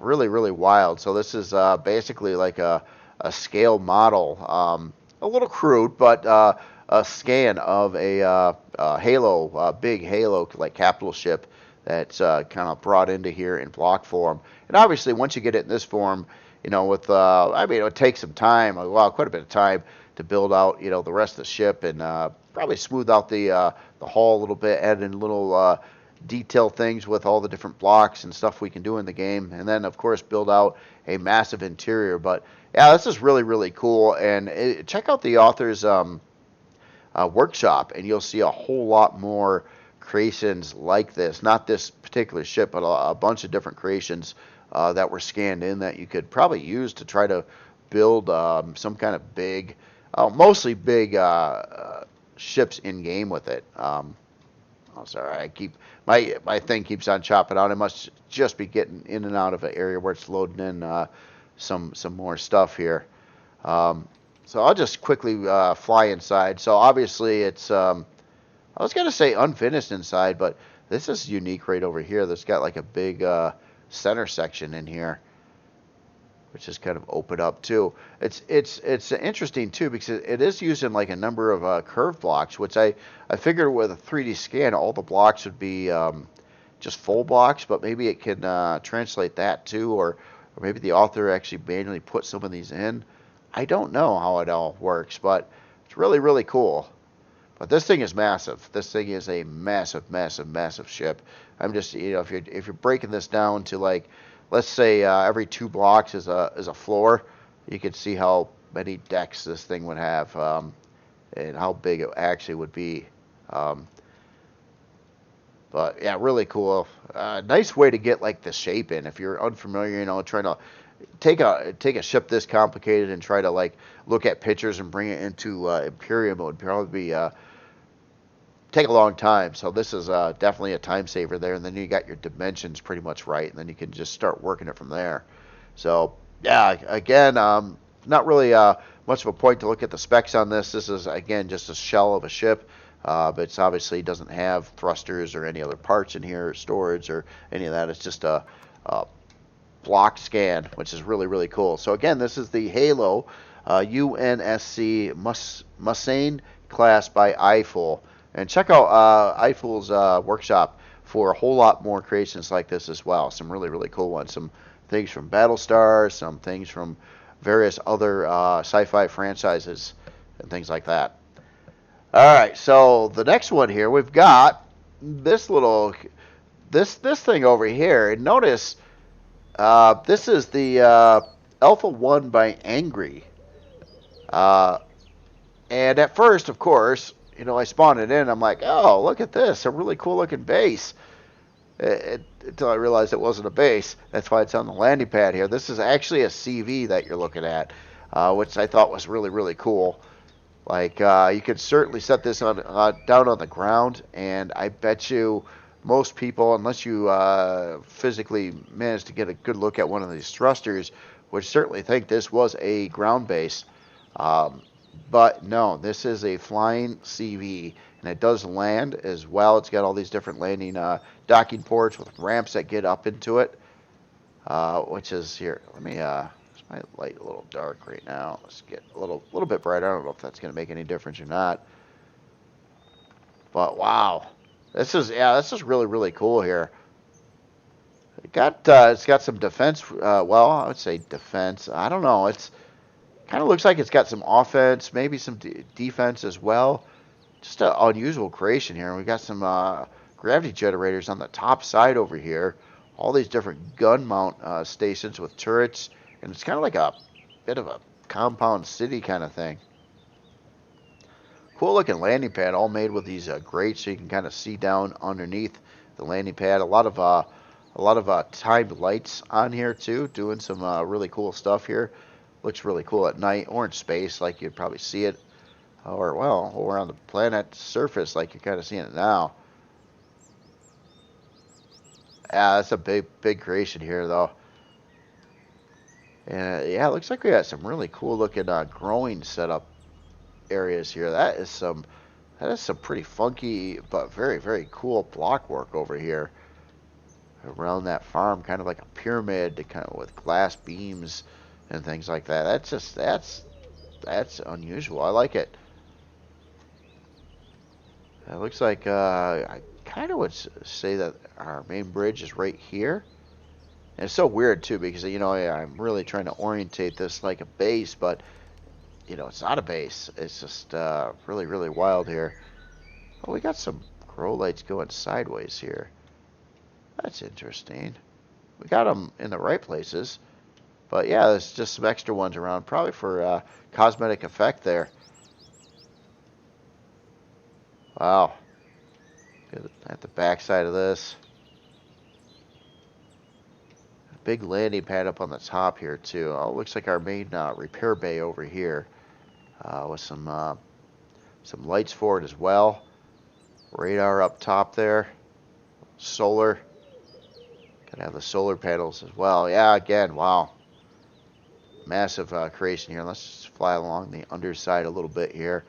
really, really wild. So this is basically like a scale model. A little crude, but a scan of a Halo, big Halo like capital ship that's kind of brought into here in block form. And obviously, once you get it in this form, with I mean, it would take some time, well, quite a bit of time to build out, the rest of the ship and probably smooth out the hull a little bit, add in little detail things with all the different blocks and stuff we can do in the game, and then of course build out a massive interior. But yeah, this is really, really cool. And check out the author's workshop, and you'll see a whole lot more creations like this. Not this particular ship, but a bunch of different creations that were scanned in that you could probably use to try to build some kind of big, mostly big ships in game with it. Oh, sorry, my thing keeps on chopping out. I must just be getting in and out of an area where it's loading in some more stuff here. So I'll just quickly fly inside. So obviously it's I was gonna say unfinished inside, but this is unique right over here. That's got like a big center section in here, which is kind of open up too. It's interesting too because it is using like a number of curve blocks, which I figured with a 3D scan all the blocks would be just full blocks, but maybe it can translate that too, or maybe the author actually manually put some of these in. I don't know how it all works, but it's really, really cool. But this thing is massive. This thing is a massive, massive, massive ship. I'm just, if you're breaking this down to like, let's say every 2 blocks is a floor, you can see how many decks this thing would have, and how big it actually would be. But yeah, really cool. Nice way to get like the shape in. If you're unfamiliar, trying to take a ship this complicated and try to like look at pictures and bring it into Empyrion would probably be take a long time. So this is definitely a time saver there. And then you got your dimensions pretty much right, and then you can just start working it from there. So yeah, again, not really much of a point to look at the specs on this. This is again just a shell of a ship. But it's obviously doesn't have thrusters or any other parts in here, or storage or any of that. It's just a block scan, which is really, really cool. So again, this is the Halo UNSC Musain class by Eiffel. And check out Eiffel's workshop for a whole lot more creations like this as well. Some really, really cool ones. Some things from Battlestar, some things from various other sci-fi franchises and things like that. All right, so the next one here, we've got this little, this thing over here. And notice this is the Alpha 1 by Angry. And at first, of course, I spawned it in. I'm like, oh, look at this, a really cool looking base. Until I realized it wasn't a base. That's why it's on the landing pad here. This is actually a CV that you're looking at, which I thought was really, really cool. Like, you could certainly set this on down on the ground, and I bet you most people, unless you physically manage to get a good look at one of these thrusters, would certainly think this was a ground base. But no, this is a flying CV, and it does land as well. It's got all these different landing docking ports with ramps that get up into it, which is here. Let me, is my light a little dark right now? Let's get a little bit brighter. I don't know if that's going to make any difference or not. But wow, this is really, really cool here. It's got some defense. Well, I would say defense. I don't know. It's kind of looks like it's got some offense, maybe some defense as well. Just an unusual creation here. We got some gravity generators on the top side over here. All these different gun mount stations with turrets, and it's kind of like a bit of a compound city kind of thing. Cool looking landing pad, all made with these grates, so you can kind of see down underneath the landing pad. A lot of timed lights on here too, doing some really cool stuff here. Looks really cool at night or in space, like you'd probably see it, or on the planet's surface, like you're kind of seeing it now. Yeah, that's a big creation here, though. And yeah, it looks like we got some really cool looking growing setup areas here. That is some pretty funky but very, very cool block work over here around that farm, kind of like a pyramid, kind of with glass beams and things like that. That's unusual. I like it. It looks like I kind of would say that our main bridge is right here. And it's so weird too, because I'm really trying to orientate this like a base, but it's not a base. It's just really, really wild here. Oh, we got some grow lights going sideways here. That's interesting. We got them in the right places. But yeah, there's just some extra ones around, probably for cosmetic effect there. Wow. At the back side of this. A big landing pad up on the top here too. Oh, looks like our main repair bay over here. With some lights for it as well. Radar up top there. Solar. Gotta have the solar panels as well. Yeah, again, wow. Massive creation here. Let's just fly along the underside a little bit here.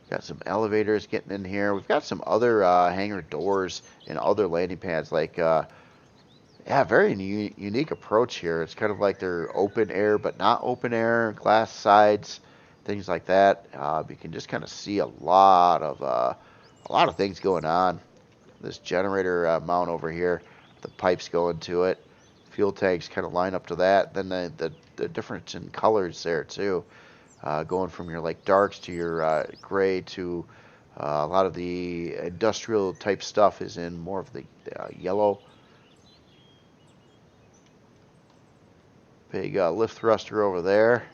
Got some elevators getting in here. We've got some other hangar doors and other landing pads. Like, yeah, very unique approach here. It's kind of like they're open air, but not open air. Glass sides, things like that. You can just kind of see a lot of things going on. This generator mount over here, the pipes going to it. Fuel tanks kind of line up to that. Then the difference in colors there too, going from your like darks to your gray to a lot of the industrial type stuff is in more of the yellow. Big lift thruster over there.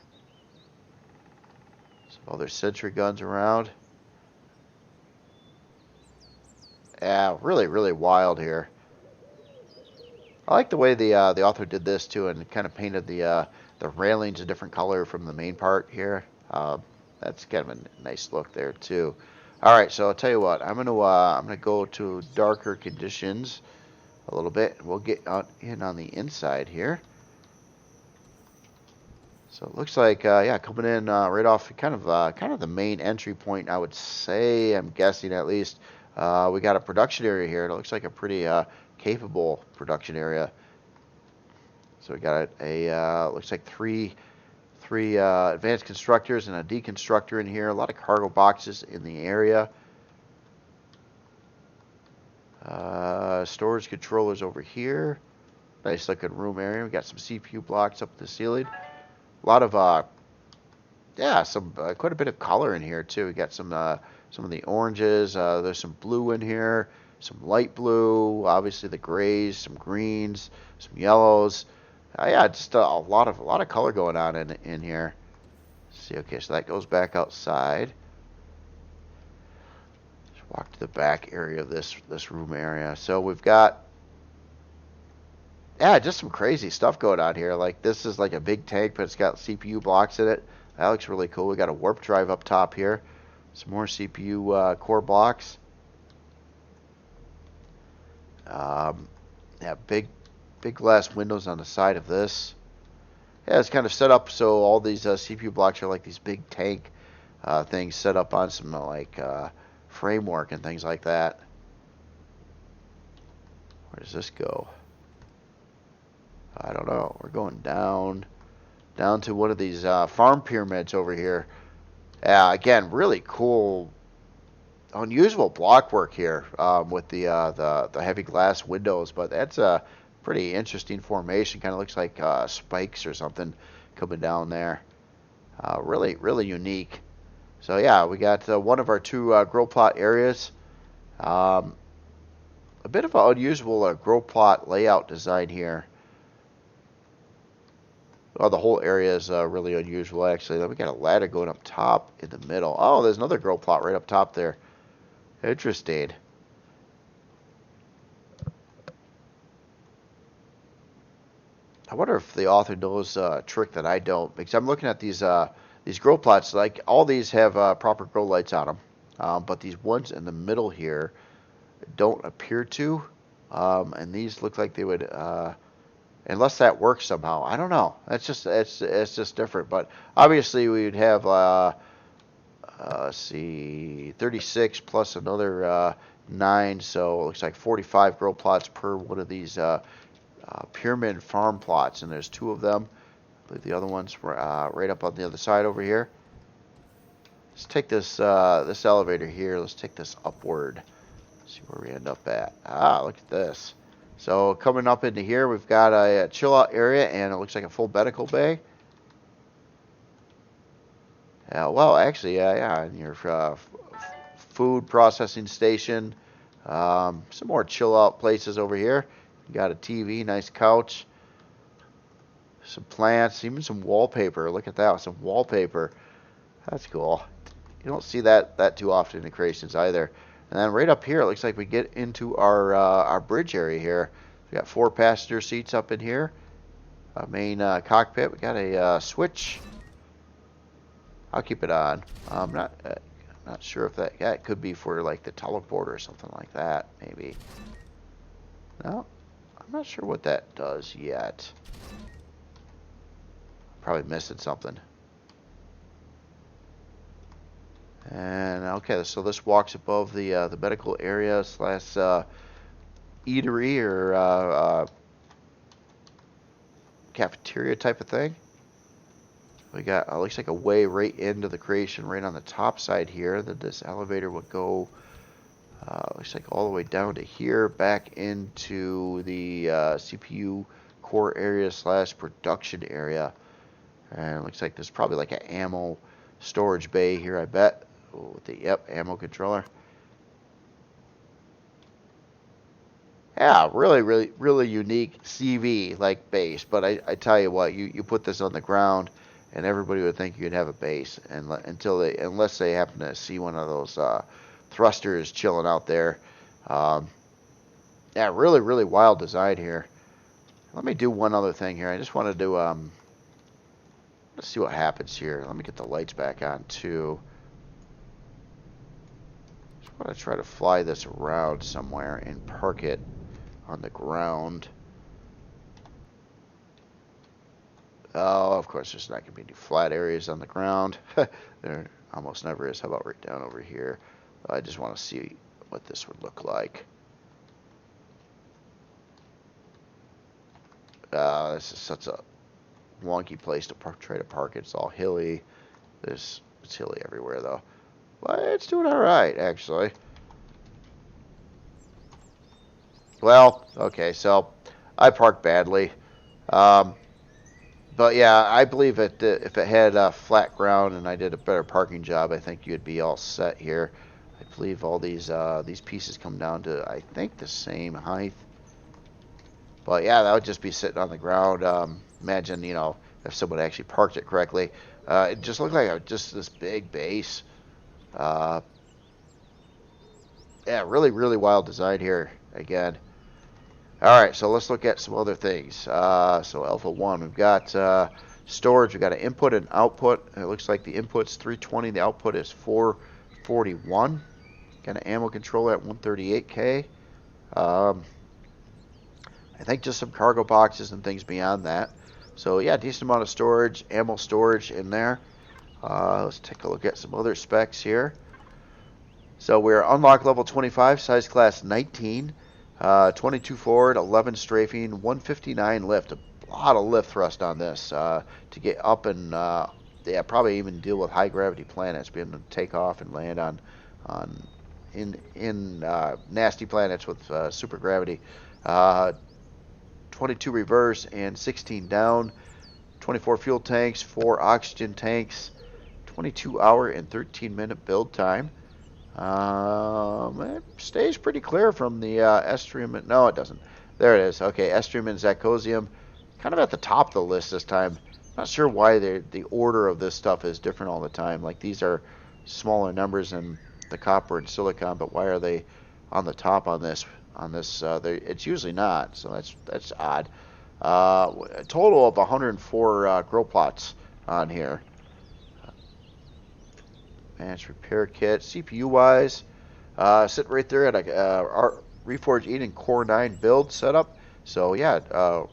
Some other sentry guns around. Yeah, really, really wild here. I like the way the author did this too, and kind of painted the railings a different color from the main part here. That's kind of a nice look there too. All right, so I'll tell you what. I'm gonna go to darker conditions a little bit. We'll get in on the inside here. So it looks like yeah, coming in right off kind of the main entry point, I would say. I'm guessing at least. We got a production area here. It looks like a pretty capable production area. So we got a looks like three 3 advanced constructors and a deconstructor in here. A lot of cargo boxes in the area. Storage controllers over here. Nice looking room area. We got some CPU blocks up the ceiling. A lot of yeah, some quite a bit of color in here too. We got some of the oranges. There's some blue in here, some light blue. Obviously the grays, some greens, some yellows. Yeah, just a lot of color going on in here. Let's see, okay, so that goes back outside. Let's walk to the back area of this room area. So we've got, yeah, just some crazy stuff going on here. Like this is like a big tank, but it's got CPU blocks in it. That looks really cool. We got a warp drive up top here. Some more CPU core blocks. Yeah, big glass windows on the side of this. Yeah, it's kind of set up so all these CPU blocks are like these big tank things set up on some like framework and things like that. Where does this go? I don't know. We're going down to one of these farm pyramids over here. Yeah, again, really cool, unusual block work here with the heavy glass windows, but that's a pretty interesting formation. Kind of looks like spikes or something coming down there. Really unique. So yeah, we got one of our 2 grow plot areas. A bit of an unusual grow plot layout design here. Oh, the whole area is really unusual, actually. Then we got a ladder going up top in the middle. Oh, there's another grow plot right up top there. Interesting. I wonder if the author knows a trick that I don't, because I'm looking at these grow plots. Like all these have proper grow lights on them, but these ones in the middle here don't appear to, and these look like they would. Unless that works somehow, I don't know. It's just different. But obviously we would have let's see, 36 plus another 9, so it looks like 45 grow plots per one of these pyramid farm plots, and there's 2 of them. I believe the other ones were right up on the other side over here. Let's take this this elevator here. Let's take this upward. See where we end up at. Ah, look at this. So coming up into here, we've got a chill out area, and it looks like a full medical bay. Well, actually, yeah, and your food processing station. Some more chill out places over here. You got a TV, nice couch, some plants, even some wallpaper. Look at that, some wallpaper. That's cool. You don't see that too often in creations either. And then right up here, it looks like we get into our bridge area here. We got 4 passenger seats up in here. Main cockpit. We got a switch. I'll keep it on. I'm not sure if that. Yeah, it could be for like the teleport or something like that. Maybe. No, I'm not sure what that does yet. Probably missing something. And okay, so this walks above the medical area slash eatery or cafeteria type of thing. We got looks like a way right into the creation right on the top side here. That this elevator would go looks like all the way down to here, back into the CPU core area slash production area. And it looks like there's probably like an ammo storage bay here, I bet. With the ammo controller. Yeah, really unique CV like base. But I tell you what, you put this on the ground, and everybody would think you'd have a base, and unless they happen to see one of those thrusters chilling out there. Yeah, really wild design here. Let me do one other thing here. I just wanted to let's see what happens here. Let me get the lights back on too. I'm going to try to fly this around somewhere and park it on the ground. Oh, of course, there's not going to be any flat areas on the ground. There almost never is. How about right down over here? I just want to see what this would look like. This is such a wonky place to try to park it. It's all hilly. It's hilly everywhere though. But it's doing all right actually. Well, okay, so I parked badly. Um, but yeah, I believe if it had flat ground and I did a better parking job, I think you'd be all set here. I believe all these pieces come down to, I think, the same height. But yeah, that would just be sitting on the ground. Imagine, if someone actually parked it correctly. It just looked like just this big base. Uh, yeah, really, really wild design here again. All right, so let's look at some other things. So Alpha 1, we've got storage. We've got an input and output. It looks like the input's 320. The output is 441. Got an ammo controller at 138K. Um, I think just some cargo boxes and things beyond that. So yeah, decent amount of storage, ammo storage in there. Let's take a look at some other specs here. So we're unlock level 25, size class 19, 22 forward, 11 strafing, 159 lift. A lot of lift thrust on this to get up and yeah, probably even deal with high gravity planets, being able to take off and land on in nasty planets with super gravity. 22 reverse and 16 down, 24 fuel tanks, 4 oxygen tanks, 22-hour and 13-minute build time. It stays pretty clear from the Estrium. No, it doesn't. There it is. Okay, Estrium and Zacosium, kind of at the top of the list this time. Not sure why the order of this stuff is different all the time. Like these are smaller numbers than the copper and silicon, but why are they on the top on this? It's usually not. So that's odd. A total of 104 grow plots on here. Managed repair kit. CPU wise, sitting right there at our Reforged Eden Core 9 build setup. So yeah,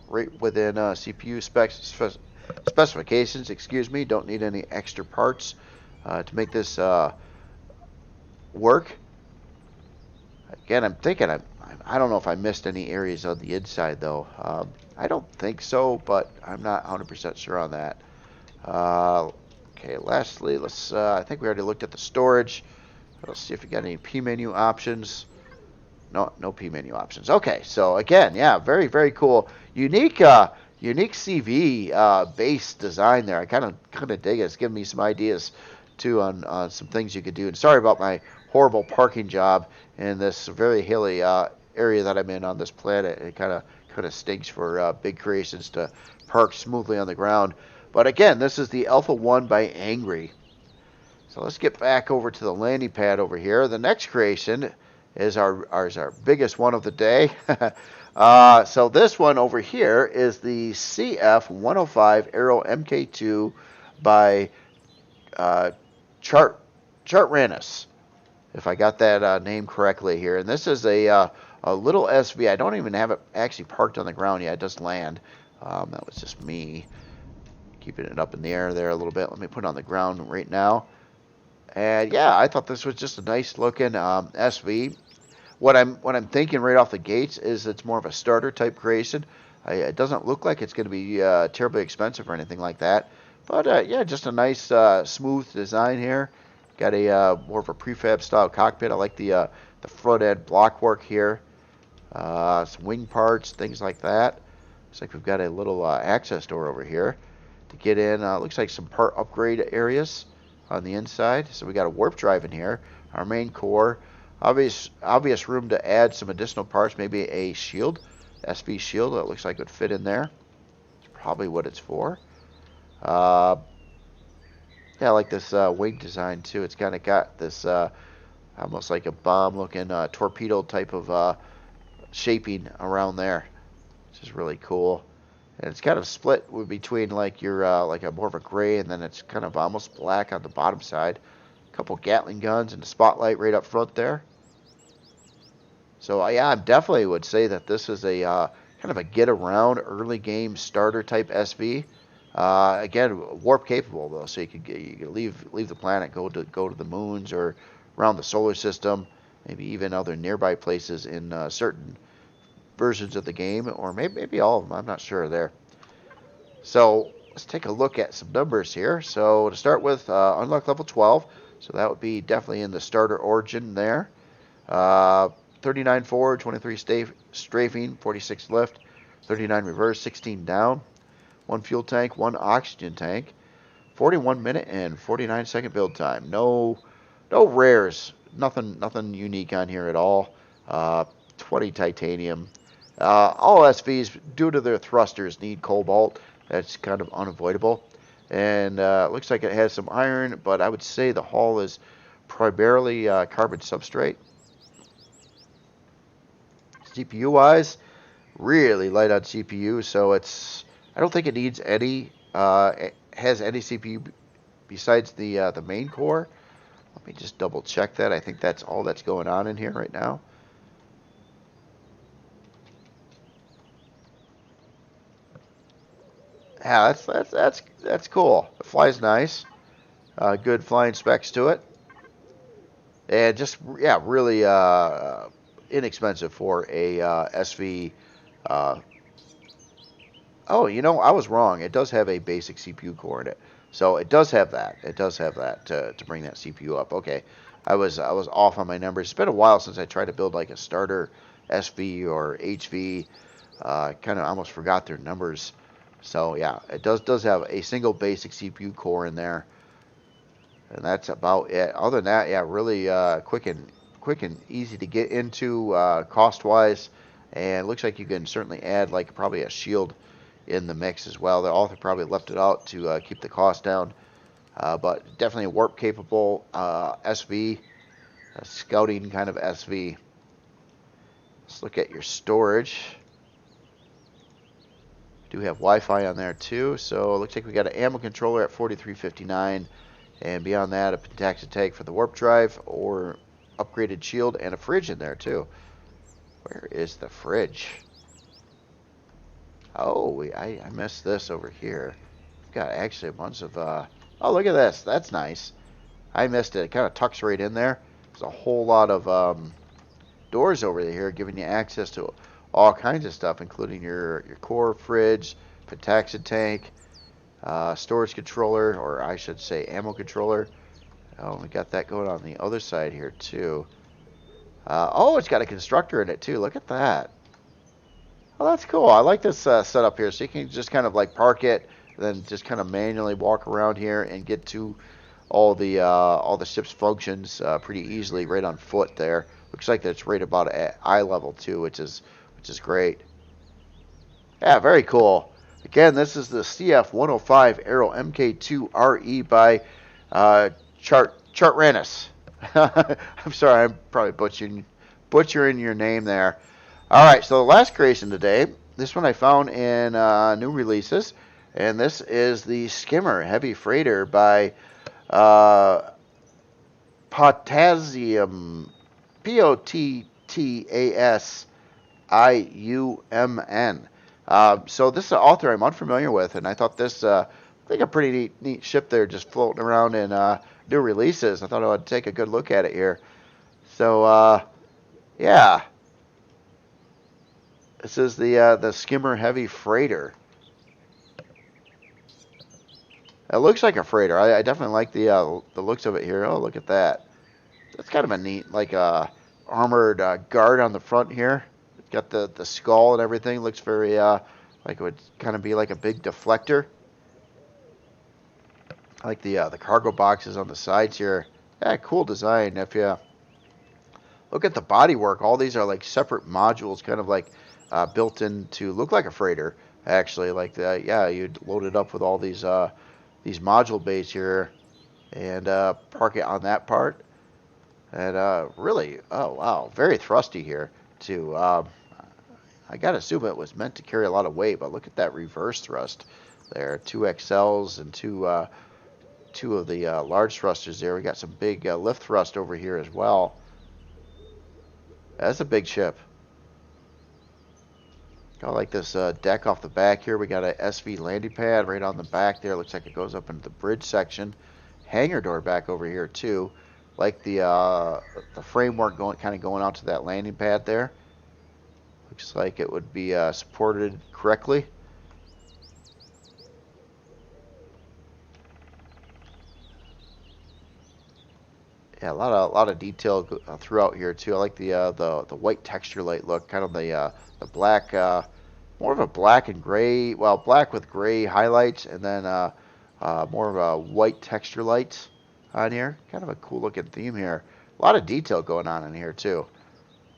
right within CPU specifications. Excuse me. Don't need any extra parts to make this work. Again, I'm thinking I don't know if I missed any areas of the inside though. I don't think so, but I'm not 100% sure on that. Okay, lastly, let's. I think we already looked at the storage. Let's see if we got any P menu options. No P menu options. Okay, so again, yeah, very, very cool. Unique CV base design there. I kind of dig it. It's giving me some ideas too on some things you could do. And sorry about my horrible parking job in this very hilly area that I'm in on this planet. It kind of stinks for big creations to park smoothly on the ground. But again, this is the Alpha 1 by Angry. So let's get back over to the landing pad over here. The next creation is our biggest one of the day. So this one over here is the CF-105 Aero MK2 by Chartranus, if I got that name correctly here. And this is a little SV. I don't even have it actually parked on the ground yet. It does land. That was just me keeping it up in the air there a little bit. Let me put it on the ground right now. And yeah, I thought this was just a nice looking SV. What I'm thinking right off the gates is it's more of a starter type creation. It doesn't look like it's going to be terribly expensive or anything like that. But yeah, just a nice smooth design here. Got a more of a prefab style cockpit. I like the front end block work here. Some wing parts, things like that. Looks like we've got a little access door over here to get in. Looks like some part upgrade areas on the inside. So we got a warp drive in here. Our main core. Obvious room to add some additional parts. Maybe a shield, SV shield. That looks like it would fit in there. It's probably what it's for. Yeah, I like this wing design too. It's kind of got this almost like a bomb-looking torpedo type of shaping around there, which is really cool. And it's kind of split between like your like a more of a gray, and then it's kind of almost black on the bottom side. A couple Gatling guns and a spotlight right up front there. So yeah, I definitely would say that this is a kind of a get-around early game starter type SV. Again, warp capable though, so you could leave the planet, go to the moons or around the solar system, maybe even other nearby places in certain versions of the game, or maybe all of them. I'm not sure there. So let's take a look at some numbers here. So to start with, unlock level 12. So that would be definitely in the starter origin there. 39 forward, 23 strafing, 46 lift, 39 reverse, 16 down, 1 fuel tank, 1 oxygen tank, 41 minute and 49 second build time. No rares, nothing unique on here at all. 20 titanium. All SVs, due to their thrusters, need cobalt. That's kind of unavoidable. And looks like it has some iron, but I would say the hull is primarily carbon substrate. CPU wise, really light on CPU, so I don't think it needs any it has any CPU besides the main core. Let me just double check that. I think that's all that's going on in here right now. Yeah, that's cool. It flies nice. Good flying specs to it, and just yeah, really inexpensive for a SV. Uh, oh, I was wrong. It does have a basic CPU core in it, so it does have that. It does have that to bring that CPU up. Okay, I was off on my numbers. It's been a while since I tried to build like a starter SV or HV. Kind of almost forgot their numbers. So yeah, it does have a single basic CPU core in there, and that's about it. Other than that, yeah, really quick and easy to get into cost wise, and it looks like you can certainly add like probably a shield in the mix as well. The author probably left it out to keep the cost down, but definitely a warp capable SV, a scouting kind of SV. Let's look at your storage. Do have Wi-Fi on there too, so it looks like we got an ammo controller at 4359, and beyond that a pentaxid tank for the warp drive or upgraded shield, and a fridge in there too. Where is the fridge? Oh, I missed this over here. We've got actually a bunch of oh, look at this. That's nice. I missed it. It kind of tucks right in there. There's a whole lot of doors over here giving you access to all kinds of stuff, including your core fridge, pentaxid tank, storage controller, or I should say ammo controller. Oh, we got that going on the other side here too. Oh, it's got a constructor in it too. Look at that. Oh, that's cool. I like this setup here. So you can just kind of like park it, then just kind of manually walk around here and get to all the ship's functions pretty easily right on foot there. Looks like that's right about at eye level too, which is great. Yeah, very cool. Again, this is the CF-105 Aero MK2RE by Chartranis. I'm sorry, I'm probably butchering your name there. All right, so the last creation today, this one I found in new releases, and this is the Skimmer Heavy Freighter by Potassium, Pottasiumn. So this is an author I'm unfamiliar with, and I thought this, I think a pretty neat ship there just floating around in new releases. I thought I would take a good look at it here. So, yeah. This is the Skimmer Heavy Freighter. It looks like a freighter. I definitely like the looks of it here. Oh, look at that. That's kind of a neat, like armored guard on the front here. It's got the skull and everything. Looks very like it would kind of be like a big deflector. I like the cargo boxes on the sides here. Yeah, cool design. If you look at the bodywork, all these are like separate modules, kind of like built in to look like a freighter. Actually, like yeah, you'd load it up with all these module bays here, and park it on that part. And really, oh wow, very thrusty here too. I gotta assume it was meant to carry a lot of weight, but look at that reverse thrust there. 2 XLs and two of the large thrusters there. We got some big lift thrust over here as well. That's a big ship. I like this deck off the back here. We got a SV landing pad right on the back there. Looks like it goes up into the bridge section. Hangar door back over here too. Like the framework kind of going out to that landing pad there. Looks like it would be supported correctly. Yeah, a lot of detail throughout here too. I like the white texture light look, kind of the black, more of a black and gray, well, black with gray highlights, and then more of a white texture light on here. Kind of a cool looking theme here. A lot of detail going on in here too.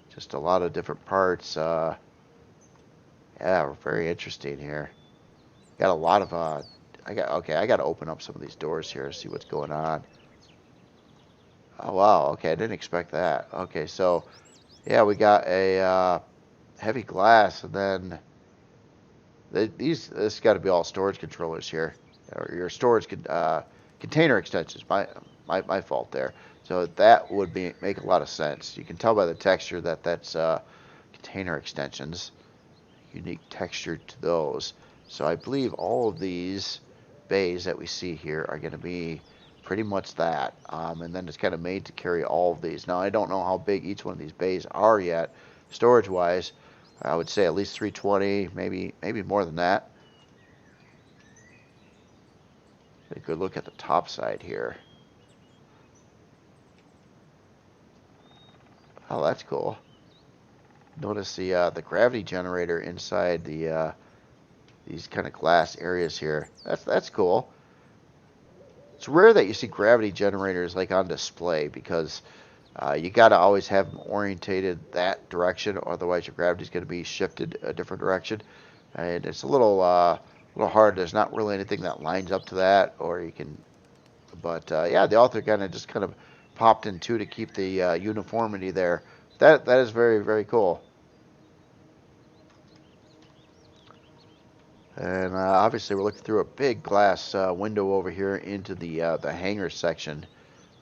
Just a lot of different parts. Yeah, very interesting here. Got a lot of I got to open up some of these doors here to see what's going on. Oh wow, okay, I didn't expect that. Okay, so yeah, we got a heavy glass, and then this got to be all storage controllers here, or your storage container extensions. My fault there. So that would make a lot of sense. You can tell by the texture that that's container extensions. Unique texture to those. So I believe all of these bays that we see here are going to be pretty much that. And then it's kind of made to carry all of these. Now I don't know how big each one of these bays are yet, storage-wise. I would say at least 320, maybe more than that. Take a good look at the top side here. Oh, that's cool. Notice the gravity generator inside these kind of glass areas here. That's cool. It's rare that you see gravity generators like on display because you got to always have them orientated that direction, otherwise your gravity is going to be shifted a different direction, and it's a little hard. There's not really anything that lines up to that, or you can. But yeah, the author kind of popped in two to keep the uniformity there. That is very cool. And obviously, we're looking through a big glass window over here into the hangar section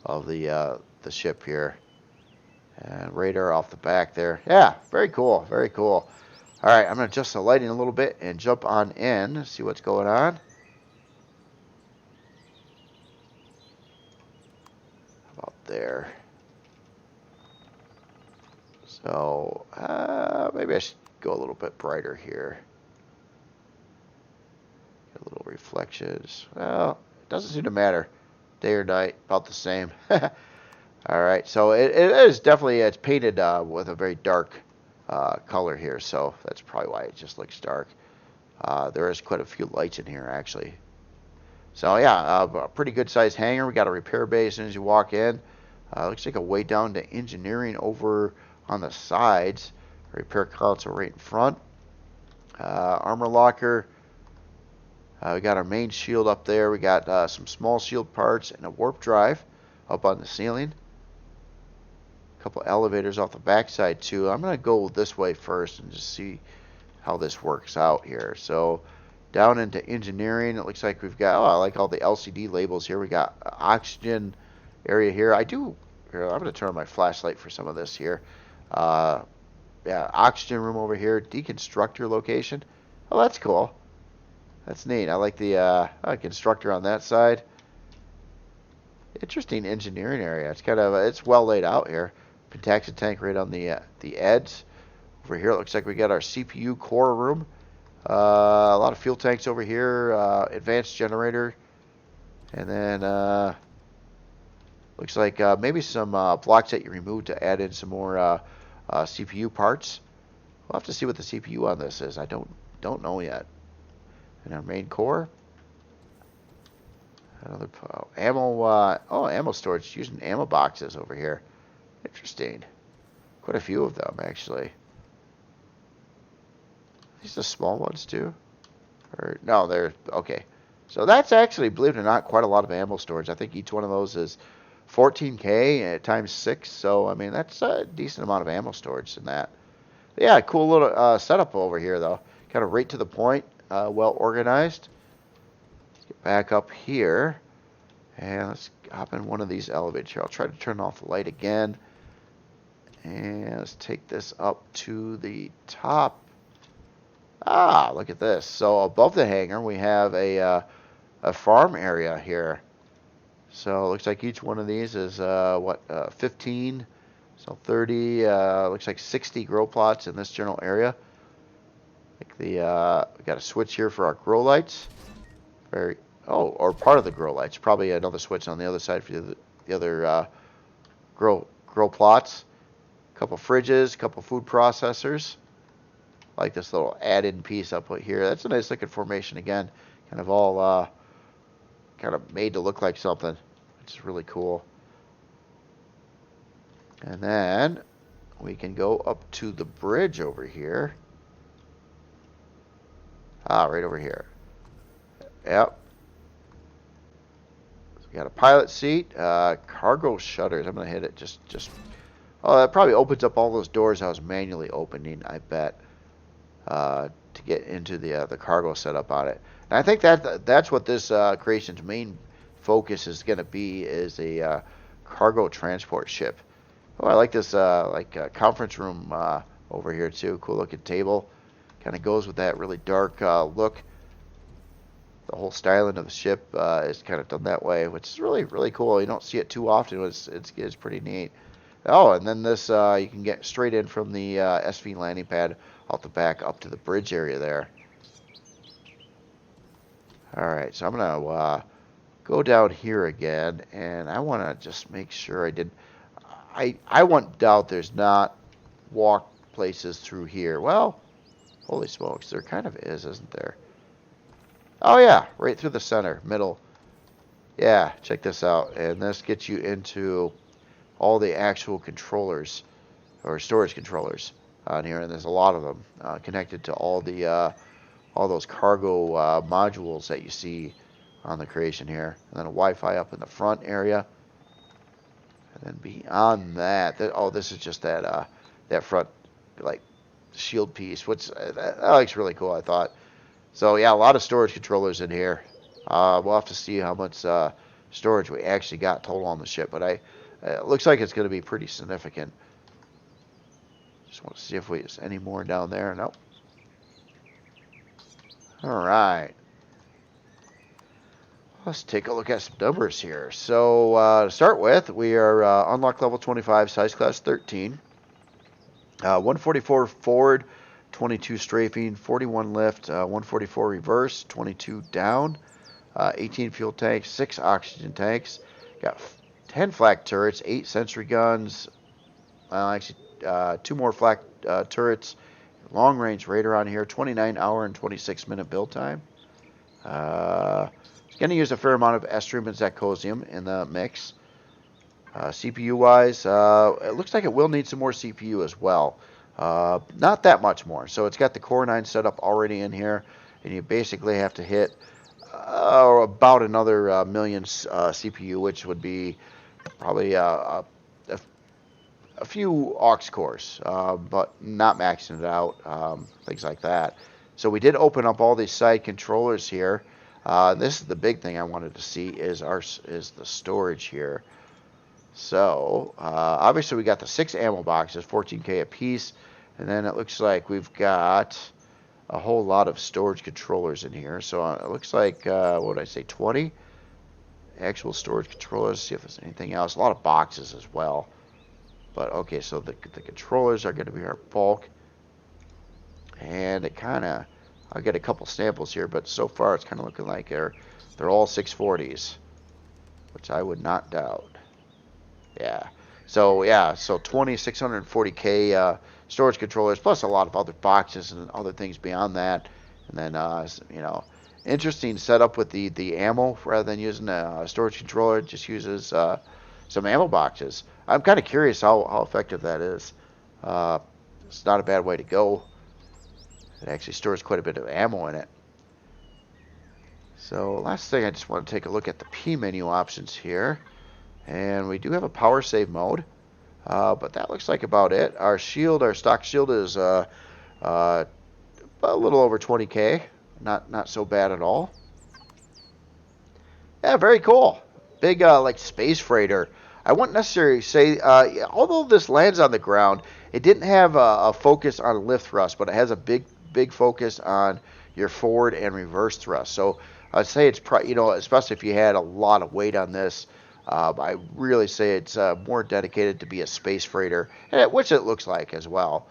of the ship here, and radar off the back there. Yeah, very cool, very cool. All right, I'm gonna adjust the lighting a little bit and jump on in, see what's going on. How about there? So maybe I should go a little bit brighter here. A little reflections. Well, it doesn't seem to matter. Day or night, about the same. All right, so it is definitely, it's painted with a very dark color here, so that's probably why it just looks dark. There is quite a few lights in here, actually. So yeah, a pretty good sized hangar. We got a repair bay as soon as you walk in. Looks like a way down to engineering over on the sides. Repair console right in front. Armor locker. We got our main shield up there. We got some small shield parts and a warp drive up on the ceiling. A couple elevators off the backside too. I'm going to go this way first and just see how this works out here. So down into engineering, it looks like we've got, I like all the LCD labels here. We got oxygen area here. Here, I'm going to turn on my flashlight for some of this here. Yeah, oxygen room over here. Deconstructor location. Oh, that's cool. That's neat. I like the constructor on that side. Interesting engineering area. It's kind of it's well laid out here. Pentaxid tank right on the edge. Over here, it looks like we got our CPU core room. A lot of fuel tanks over here. Advanced generator, and then looks like maybe some blocks that you removed to add in some more CPU parts. We'll have to see what the CPU on this is. I don't know yet. And our main core. Another ammo. Ammo storage using ammo boxes over here. Interesting. Quite a few of them actually. These the small ones too? Or no, they're okay. So that's actually, believe it or not, quite a lot of ammo storage. I think each one of those is 14K times 6. So I mean that's a decent amount of ammo storage in that. But yeah, cool little setup over here though. Kind of right to the point. Well organized. Let's get back up here and let's hop in one of these elevators here. I'll try to turn off the light again, and let's take this up to the top. Look at this. So above the hangar we have a farm area here. So it looks like each one of these is 15, so 30, looks like 60 grow plots in this general area. We got a switch here for our grow lights. Or part of the grow lights. Probably another switch on the other side for the other grow plots, a couple fridges, a couple food processors. Like this little added piece up here. That's a nice looking formation again. Kind of all kind of made to look like something, which is really cool. And then we can go up to the bridge over here. Right over here. Yep. So we got a pilot seat, cargo shutters. I'm gonna hit it. Just. Oh, that probably opens up all those doors I was manually opening, I bet, to get into the cargo setup on it. And I think that's what this creation's main focus is going to be, is a cargo transport ship. Oh, I like this conference room over here too. Cool looking table. Kind of goes with that really dark look. The whole styling of the ship is kind of done that way, which is really, really cool. You don't see it too often. It's pretty neat. Oh, and then this, you can get straight in from the SV landing pad out the back up to the bridge area there. Alright, so I'm going to go down here again, and I want to just make sure I want doubt there's not walk places through here. Well, holy smokes, there kind of is, isn't there? Oh yeah, right through the center, middle. Yeah, check this out. And this gets you into all the actual controllers, or storage controllers on here, and there's a lot of them connected to all those cargo modules that you see on the creation here. And then a Wi-Fi up in the front area. And then beyond that, oh, this is just that front like shield piece, which that looks really cool, I thought. So yeah, a lot of storage controllers in here. We'll have to see how much storage we actually got total on the ship, but it looks like it's going to be pretty significant. Just want to see if there's any more down there. Nope. All right. Let's take a look at some numbers here. So to start with, we are unlocked level 25, size class 13. 144 forward, 22 strafing, 41 lift, 144 reverse, 22 down, 18 fuel tanks, 6 oxygen tanks. Got 10 flak turrets, 8 sentry guns, actually 2 more flak turrets, long range radar on here, 29 hour and 26 minute build time. It's going to use a fair amount of estrium and zirconium in the mix. CPU wise, it looks like it will need some more CPU as well. Not that much more. So it's got the Core 9 setup already in here, and you basically have to hit about another million CPU, which would be probably a few aux cores, but not maxing it out, things like that. So we did open up all these side controllers here. This is the big thing I wanted to see is the storage here. So obviously we got the 6 ammo boxes, 14K a piece, and then it looks like we've got a whole lot of storage controllers in here. So it looks like, what did I say, 20 actual storage controllers. See if there's anything else. A lot of boxes as well. But okay, so the controllers are going to be our bulk, and it kind of, I'll get a couple samples here, but so far it's kind of looking like they're all 640s, which I would not doubt. Yeah. So 640K storage controllers, plus a lot of other boxes and other things beyond that. And then interesting setup with the ammo. Rather than using a storage controller, it just uses some ammo boxes. I'm kind of curious how effective that is. It's not a bad way to go. It actually stores quite a bit of ammo in it. So last thing, I just want to take a look at the P menu options here. And we do have a power save mode, but that looks like about it. Our stock shield is a little over 20K. Not so bad at all. Yeah, very cool. Big like space freighter. I wouldn't necessarily say, although this lands on the ground, it didn't have a focus on lift thrust, but it has a big focus on your forward and reverse thrust. So I'd say it's especially if you had a lot of weight on this. I really say it's more dedicated to be a space freighter, which it looks like as well,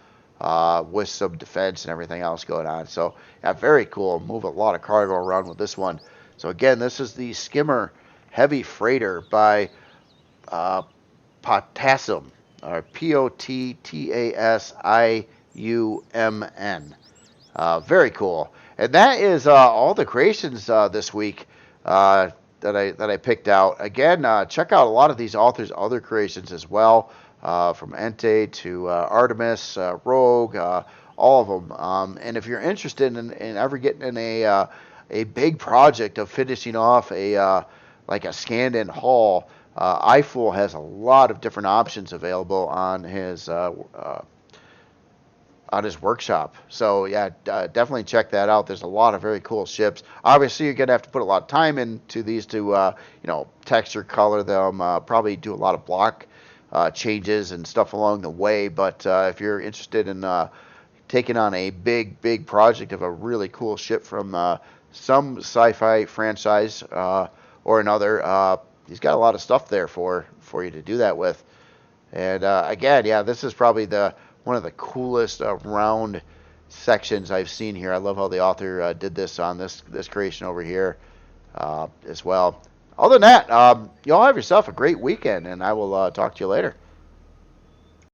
with some defense and everything else going on. So, yeah, very cool. Move a lot of cargo around with this one. So, again, this is the Skimmer Heavy Freighter by Potassium, or Pottasiumn. Very cool. And that is all the creations this week that I picked out. Again, check out a lot of these authors' other creations as well, from Ente to Artemis, Rogue, all of them. And if you're interested in ever getting in a big project of finishing off like a scanned-in hull, iFool has a lot of different options available on his workshop. So yeah, definitely check that out. There's a lot of very cool ships. Obviously, you're gonna have to put a lot of time into these to texture color them, probably do a lot of block changes and stuff along the way. But if you're interested in taking on a big project of a really cool ship from some sci-fi franchise or another, he's got a lot of stuff there for you to do that with. And again, yeah, this is probably one of the coolest round sections I've seen here. I love how the author did this on this creation over here as well. Other than that, y'all have yourself a great weekend, and I will talk to you later.